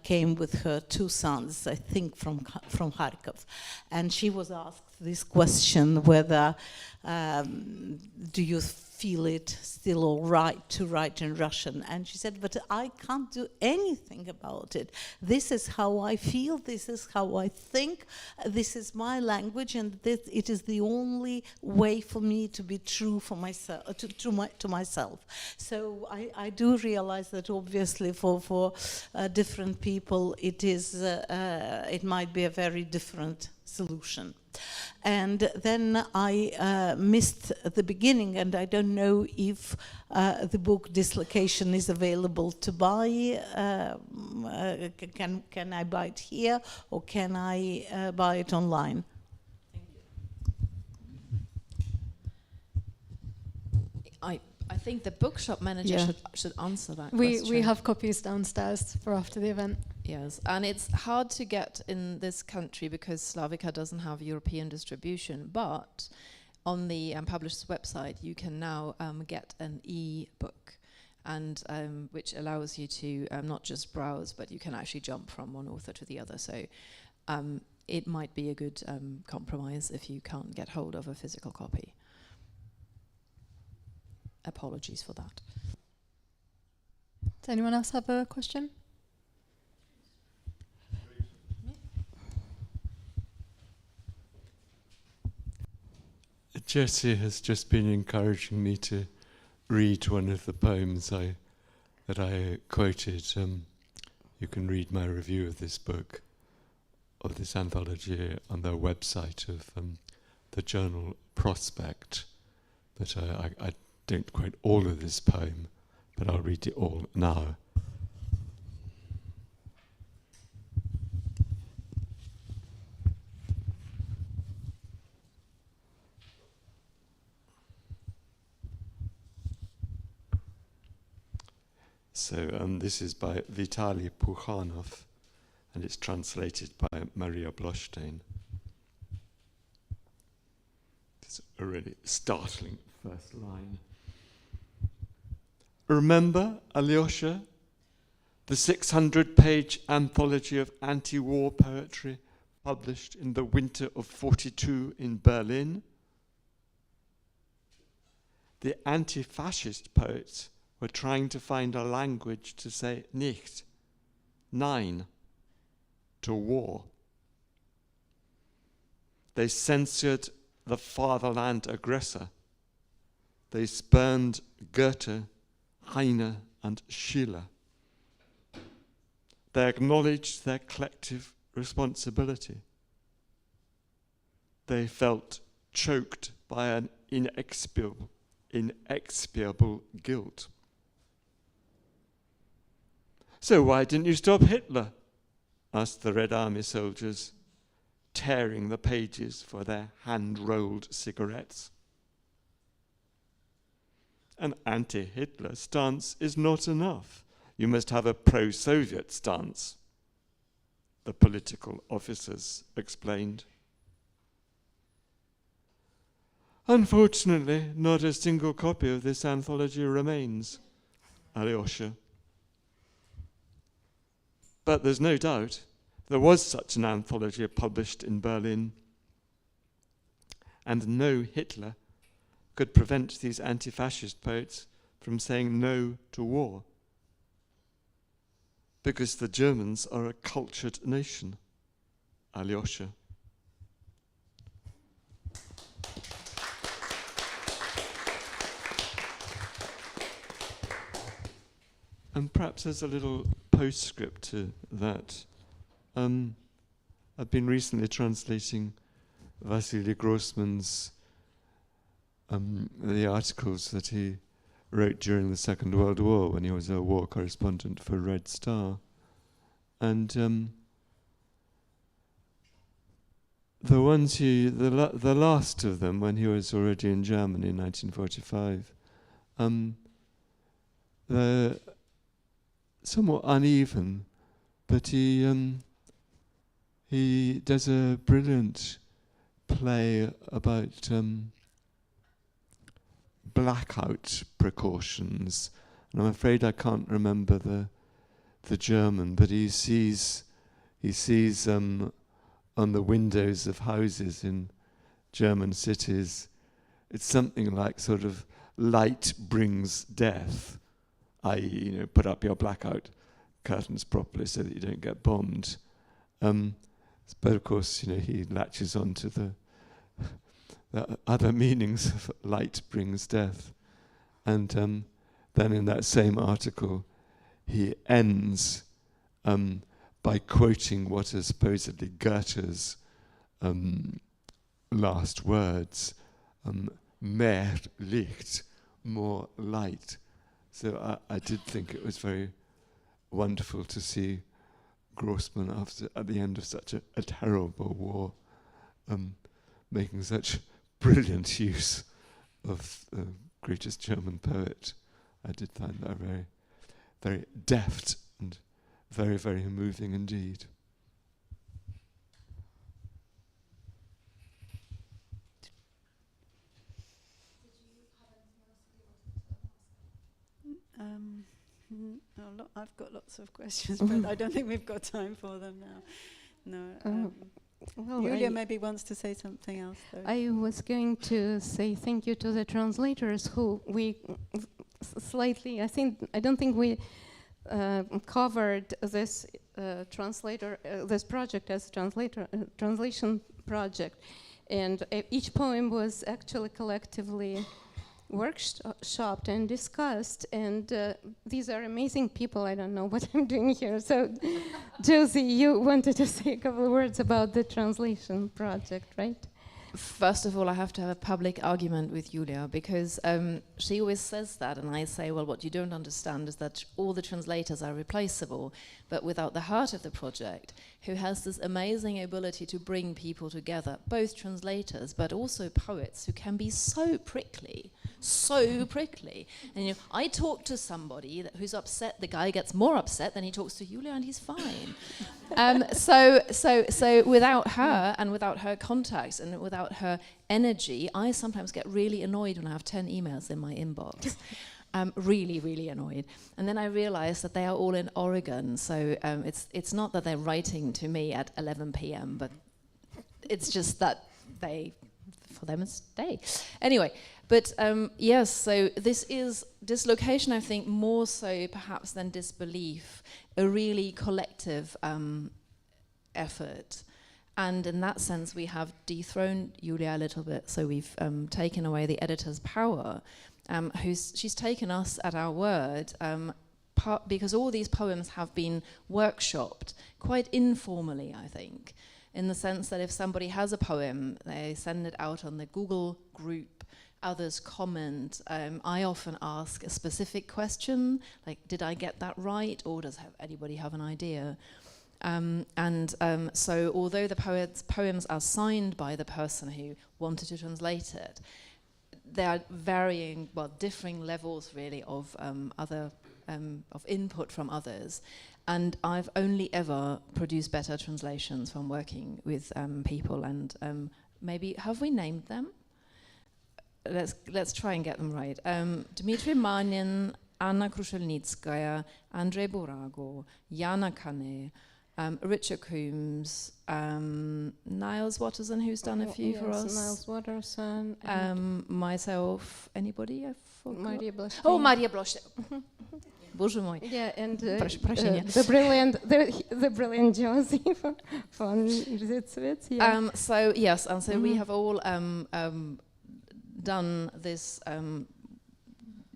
came with her 2 sons, I think, from Kharkov, and she was asked this question, whether do you feel it still all right to write in Russian? And she said, but I can't do anything about it. This is how I feel, this is how I think, this is my language, and it is the only way for me to be true for myself, to myself. So I do realize that obviously for different people it might be a very different solution. And then I missed the beginning, and I don't know if the book Dislocation is available to buy. Can I buy it here, or can I buy it online? I think the bookshop manager should answer that question. We have copies downstairs for after the event. Yes, and it's hard to get in this country because Slavica doesn't have European distribution, but on the publisher's website you can now get an e-book, and which allows you to not just browse, but you can actually jump from one author to the other. So it might be a good compromise if you can't get hold of a physical copy. Apologies for that. Does anyone else have a question? Jessy has just been encouraging me to read one of the poems that I quoted. You can read my review of this book, of this anthology, on their website of the journal Prospect. But I don't quote all of this poem, but I'll read it all now. So this is by Vitaly Pukhanov, and it's translated by Maria Blostein. It's a really startling first line. Remember, Alyosha, the 600-page anthology of anti-war poetry published in the winter of '42 in Berlin? The anti-fascist poets were trying to find a language to say nicht, nein, to war. They censored the fatherland aggressor. They spurned Goethe, Heine, and Schiller. They acknowledged their collective responsibility. They felt choked by an inexpiable guilt. So why didn't you stop Hitler? Asked the Red Army soldiers, tearing the pages for their hand-rolled cigarettes. An anti-Hitler stance is not enough. You must have a pro-Soviet stance, the political officers explained. Unfortunately, not a single copy of this anthology remains, Alyosha. But there's no doubt there was such an anthology published in Berlin, and no Hitler could prevent these anti-fascist poets from saying no to war, because the Germans are a cultured nation, Alyosha. And perhaps as a little postscript to that, I've been recently translating Vasily Grossman's the articles that he wrote during the Second World War when he was a war correspondent for Red Star. And the ones the last of them, when he was already in Germany in 1945, they're somewhat uneven, but he does a brilliant play about blackout precautions, and I'm afraid I can't remember the German, but he sees on the windows of houses in German cities, it's something like sort of light brings death, i.e., put up your blackout curtains properly so that you don't get bombed. But of course, he latches on to the other meanings of light brings death. And then in that same article, he ends by quoting what are supposedly Goethe's last words, mehr Licht, more light. So I did think it was very wonderful to see Grossman at the end of such a terrible war making such brilliant use of the greatest German poet. I did find that very, very deft and very, very moving indeed. I've got lots of questions, but I don't think we've got time for them now. No. Well, Julia maybe wants to say something else, though. I was going to say thank you to the translators who we slightly, I don't think we covered this this project as a translation project. And each poem was actually collectively workshopped and discussed, and these are amazing people. I don't know what I'm doing here. So, Josie, you wanted to say a couple of words about the translation project, right? First of all, I have to have a public argument with Julia, because she always says that, and I say, well, what you don't understand is that all the translators are replaceable, but without the heart of the project, who has this amazing ability to bring people together, both translators, but also poets, who can be so prickly. And I talk to somebody who's upset, the guy gets more upset than he talks to Julia, and he's fine. So without her, and without her contacts, and without her energy, I sometimes get really annoyed when I have 10 emails in my inbox. Really, really annoyed. And then I realized that they are all in Oregon, so it's not that they're writing to me at 11 p.m., but it's just that for them it's day. Anyway, but yes, so this is dislocation, I think, more so perhaps than disbelief, a really collective effort. And in that sense, we have dethroned Julia a little bit, so we've taken away the editor's power. She's taken us at our word, because all these poems have been workshopped quite informally, I think, in the sense that if somebody has a poem, they send it out on the Google group, others comment. I often ask a specific question, like, did I get that right, or does anybody have an idea? So although the poems are signed by the person who wanted to translate it, there are differing levels really of of input from others, and I've only ever produced better translations from working with people. And maybe have we named them? Let's try and get them right. Dmitry Manin, Anna Krushelnitskaya, Andrei Burago, Jana Kaner, Richard Coombs, Niles Watterson, who's done a few for us. Niles Watterson. Myself, anybody? I forgot. Maria Blostein. Oh, Maria Blostein. Боже мой. Yeah, and the the brilliant Josie from Zitzewitz. Yeah. So yes, and so we have all done this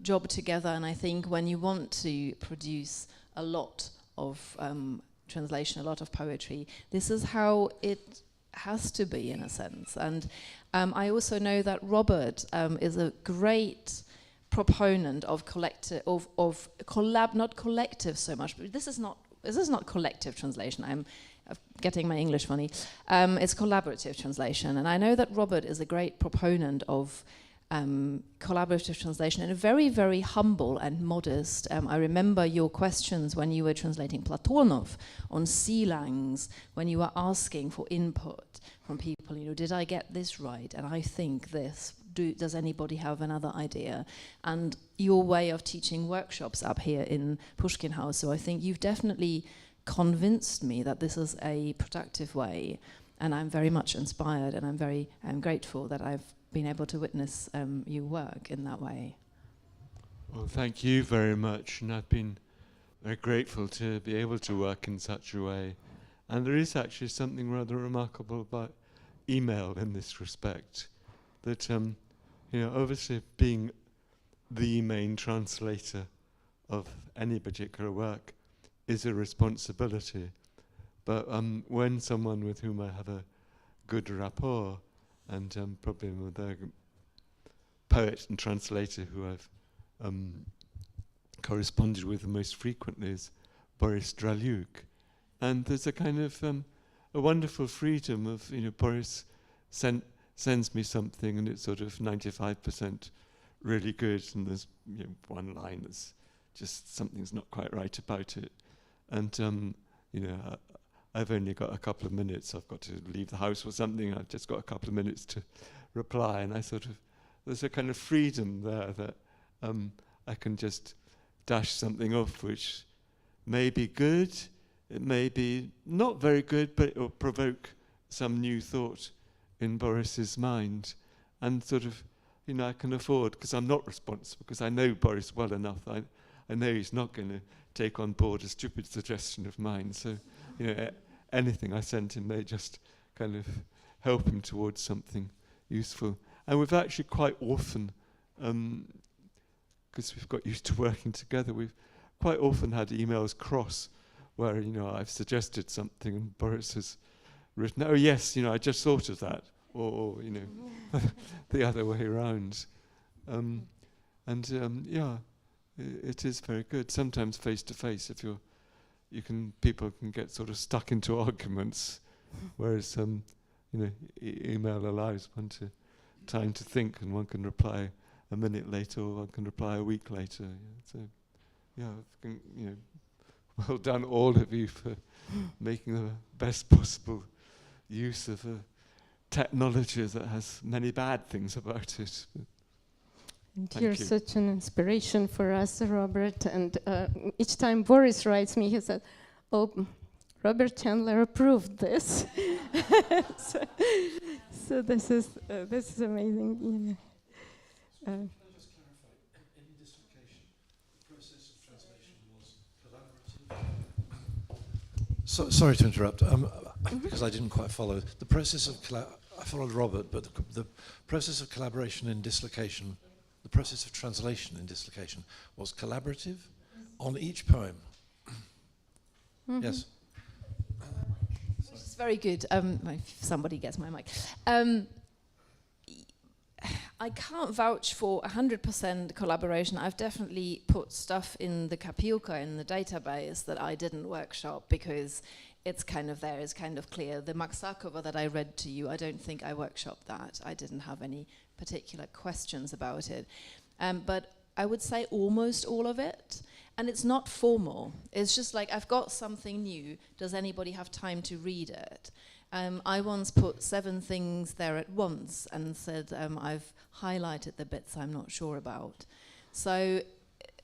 job together, and I think when you want to produce a lot of translation, a lot of poetry, this is how it has to be, in a sense. And I also know that Robert is a great proponent of collective, not collective so much, but this is not collective translation. I'm getting my English funny. It's collaborative translation, and I know that Robert is a great proponent of collaborative translation, and a very, very humble and modest. I remember your questions when you were translating Platonov on sea langs, when you were asking for input from people, did I get this right? And I think this. Does anybody have another idea? And your way of teaching workshops up here in Pushkin House, so I think you've definitely convinced me that this is a productive way, and I'm very much inspired, and I'm grateful that I've been able to witness you work in that way. Well, thank you very much, and I've been very grateful to be able to work in such a way. And there is actually something rather remarkable about email in this respect, that obviously being the main translator of any particular work is a responsibility, but when someone with whom I have a good rapport, and probably with a poet and translator who I've corresponded with the most frequently is Boris Dralyuk. And there's a kind of a wonderful freedom of, Boris sends me something and it's sort of 95% really good, and there's one line that's just something's not quite right about it. And, I've only got a couple of minutes. I've got to leave the house or something. I've just got a couple of minutes to reply, and there's a kind of freedom there that I can just dash something off, which may be good, it may be not very good, but it will provoke some new thought in Boris's mind, and I can afford, because I'm not responsible, because I know Boris well enough. I know he's not going to take on board a stupid suggestion of mine. So, anything I send him may just kind of helping towards something useful. And we've actually quite often, because we've got used to working together, we've quite often had emails cross where, I've suggested something and Boris has written, oh yes, I just thought of that, or the other way around. It is very good. Sometimes face to face, if people can get sort of stuck into arguments, whereas email allows one time to think, and one can reply a minute later, or one can reply a week later. Well done all of you for making the best possible use of a technology that has many bad things about it. And you're such an inspiration for us, Robert. And each time Boris writes me, he said, "Oh, Robert Chandler approved this." so this is amazing. Can I just clarify? In dislocation, the process of translation was collaborative. Sorry to interrupt, because I didn't quite follow. The process of I followed Robert, but the process of collaboration in dislocation. The process of translation in dislocation was collaborative on each poem. Yes. It's very good. If somebody gets my mic. I can't vouch for 100% collaboration. I've definitely put stuff in the Kopilka, in the database, that I didn't workshop because it's kind of there, it's kind of clear. The Maksakova that I read to you, I don't think I workshopped that. I didn't have any particular questions about it. But I would say almost all of it. And it's not formal. It's just like, I've got something new. Does anybody have time to read it? I once put 7 things there at once and said, I've highlighted the bits I'm not sure about. So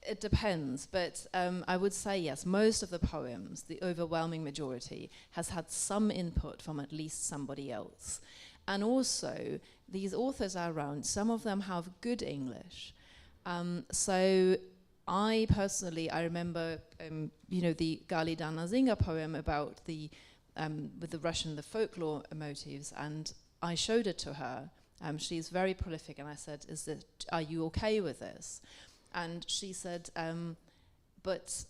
it depends, but I would say yes, most of the poems, the overwhelming majority, has had some input from at least somebody else. And also, these authors are around, some of them have good English. So I personally, I remember, the Galidana Zinga poem about with the Russian, the folklore motifs, and I showed it to her. She's very prolific, and I said, are you okay with this? And she said, but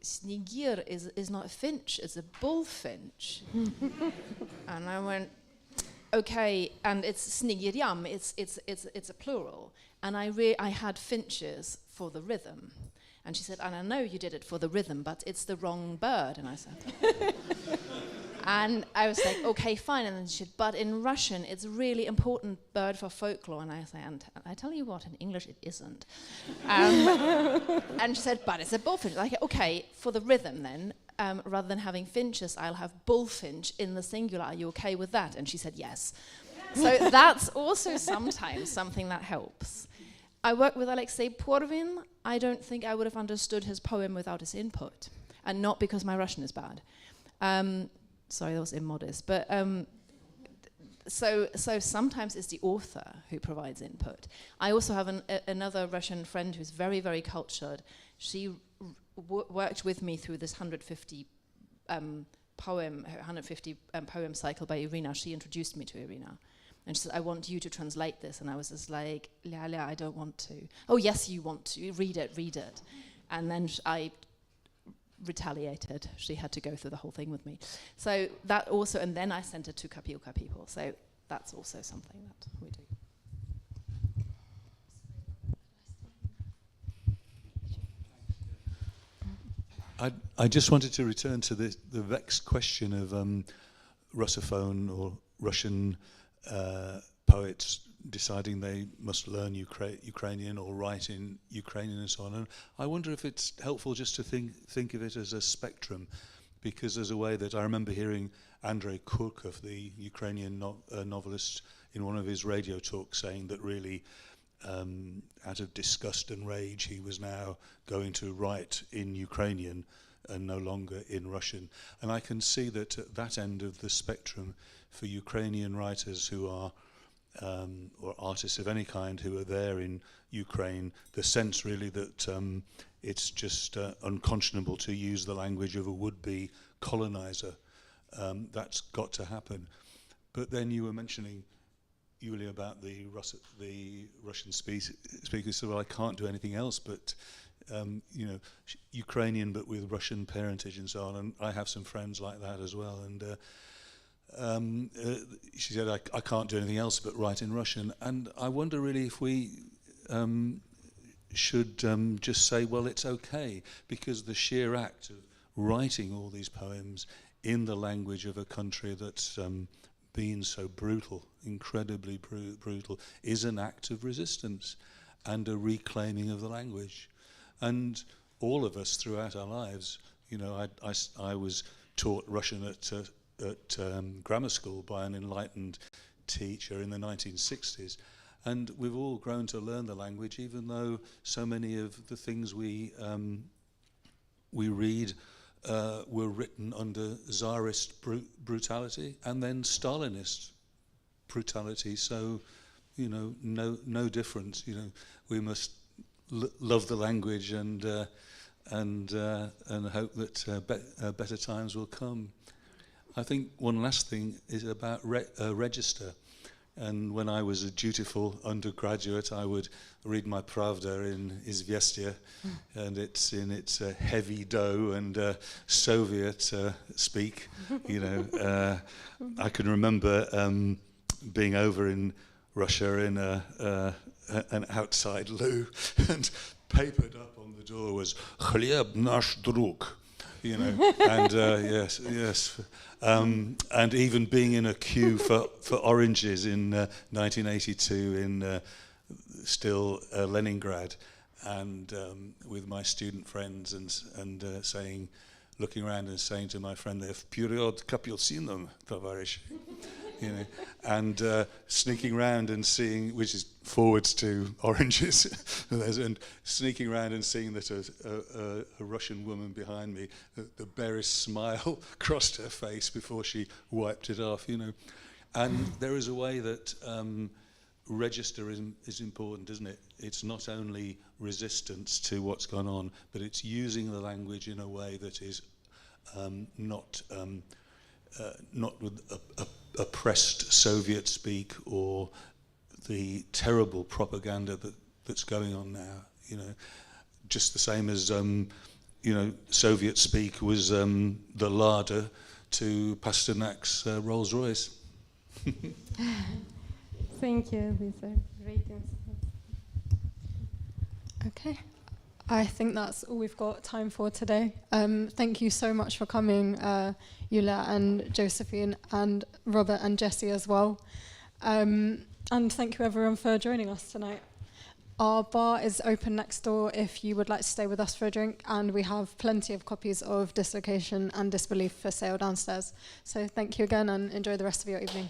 Snigir is not a finch, it's a bullfinch. And I went, okay, and it's Snigiryam, it's a plural. And I had finches for the rhythm. And she said, and I know you did it for the rhythm, but it's the wrong bird. And I said, and I was like, okay, fine. And then she said, but in Russian, it's a really important bird for folklore. And I said, and I tell you what, in English, it isn't. And she said, but it's a bullfinch. Like, okay, for the rhythm then, rather than having finches, I'll have bullfinch in the singular. Are you okay with that? And she said, yes. So that's also sometimes something that helps. I work with Alexei Porvin. I don't think I would have understood his poem without his input, and not because my Russian is bad. Sorry, that was immodest. But so sometimes it's the author who provides input. I also have another Russian friend who's very, very cultured. She worked with me through this 150 poem cycle by Irina. She introduced me to Irina. And she said, I want you to translate this. And I was just like, Lia, I don't want to. Oh, yes, you want to. Read it. And then I retaliated. She had to go through the whole thing with me. So that also, and then I sent it to Kopilka people. So that's also something that we do. I just wanted to return to the vexed question of Russophone or Russian poets deciding they must learn Ukrainian or write in Ukrainian and so on. And I wonder if it's helpful just to think of it as a spectrum, because there's a way that I remember hearing Andrei Kurkov, the Ukrainian novelist, in one of his radio talks saying that really out of disgust and rage he was now going to write in Ukrainian and no longer in Russian. And I can see that at that end of the spectrum, for Ukrainian writers who are or artists of any kind who are there in Ukraine, the sense really that it's just unconscionable to use the language of a would-be colonizer. That's got to happen. But then you were mentioning, Yulia, about the Russian speakers. So, well, I can't do anything else but, Ukrainian, but with Russian parentage and so on. And I have some friends like that as well. And she said, I can't do anything else but write in Russian. And I wonder really if we should just say, well, it's okay, because the sheer act of writing all these poems in the language of a country that's been so brutal, incredibly brutal, is an act of resistance and a reclaiming of the language. And all of us throughout our lives, I was taught Russian at grammar school by an enlightened teacher in the 1960s. And we've all grown to learn the language, even though so many of the things we read were written under Tsarist brutality and then Stalinist brutality. So, no difference. We must love the language and hope that better times will come. I think one last thing is about register. And when I was a dutiful undergraduate, I would read my Pravda in Izvestia, and it's in its heavy dough and Soviet speak. I can remember being over in Russia in an outside loo, and papered up on the door was "Khlyeb nash drug," and yes. And even being in a queue for oranges in 1982 in still Leningrad, and with my student friends and saying, looking around and saying to my friend, "Вперед к апельсинам, товарищ," and sneaking round and seeing, which is forwards to oranges, and sneaking around and seeing that a Russian woman behind me, the barest smile crossed her face before she wiped it off, And there is a way that register is important, isn't it? It's not only resistance to what's gone on, but it's using the language in a way that is not with oppressed Soviet speak or the terrible propaganda that's going on now. Just the same as Soviet speak was the larder to Pasternak's Rolls Royce. Thank you. These are great insights. Okay. I think that's all we've got time for today. Thank you so much for coming, Yulia and Josephine and Robert and Jessy as well. And thank you everyone for joining us tonight. Our bar is open next door if you would like to stay with us for a drink, and we have plenty of copies of Dislocation and Disbelief for sale downstairs. So thank you again and enjoy the rest of your evening.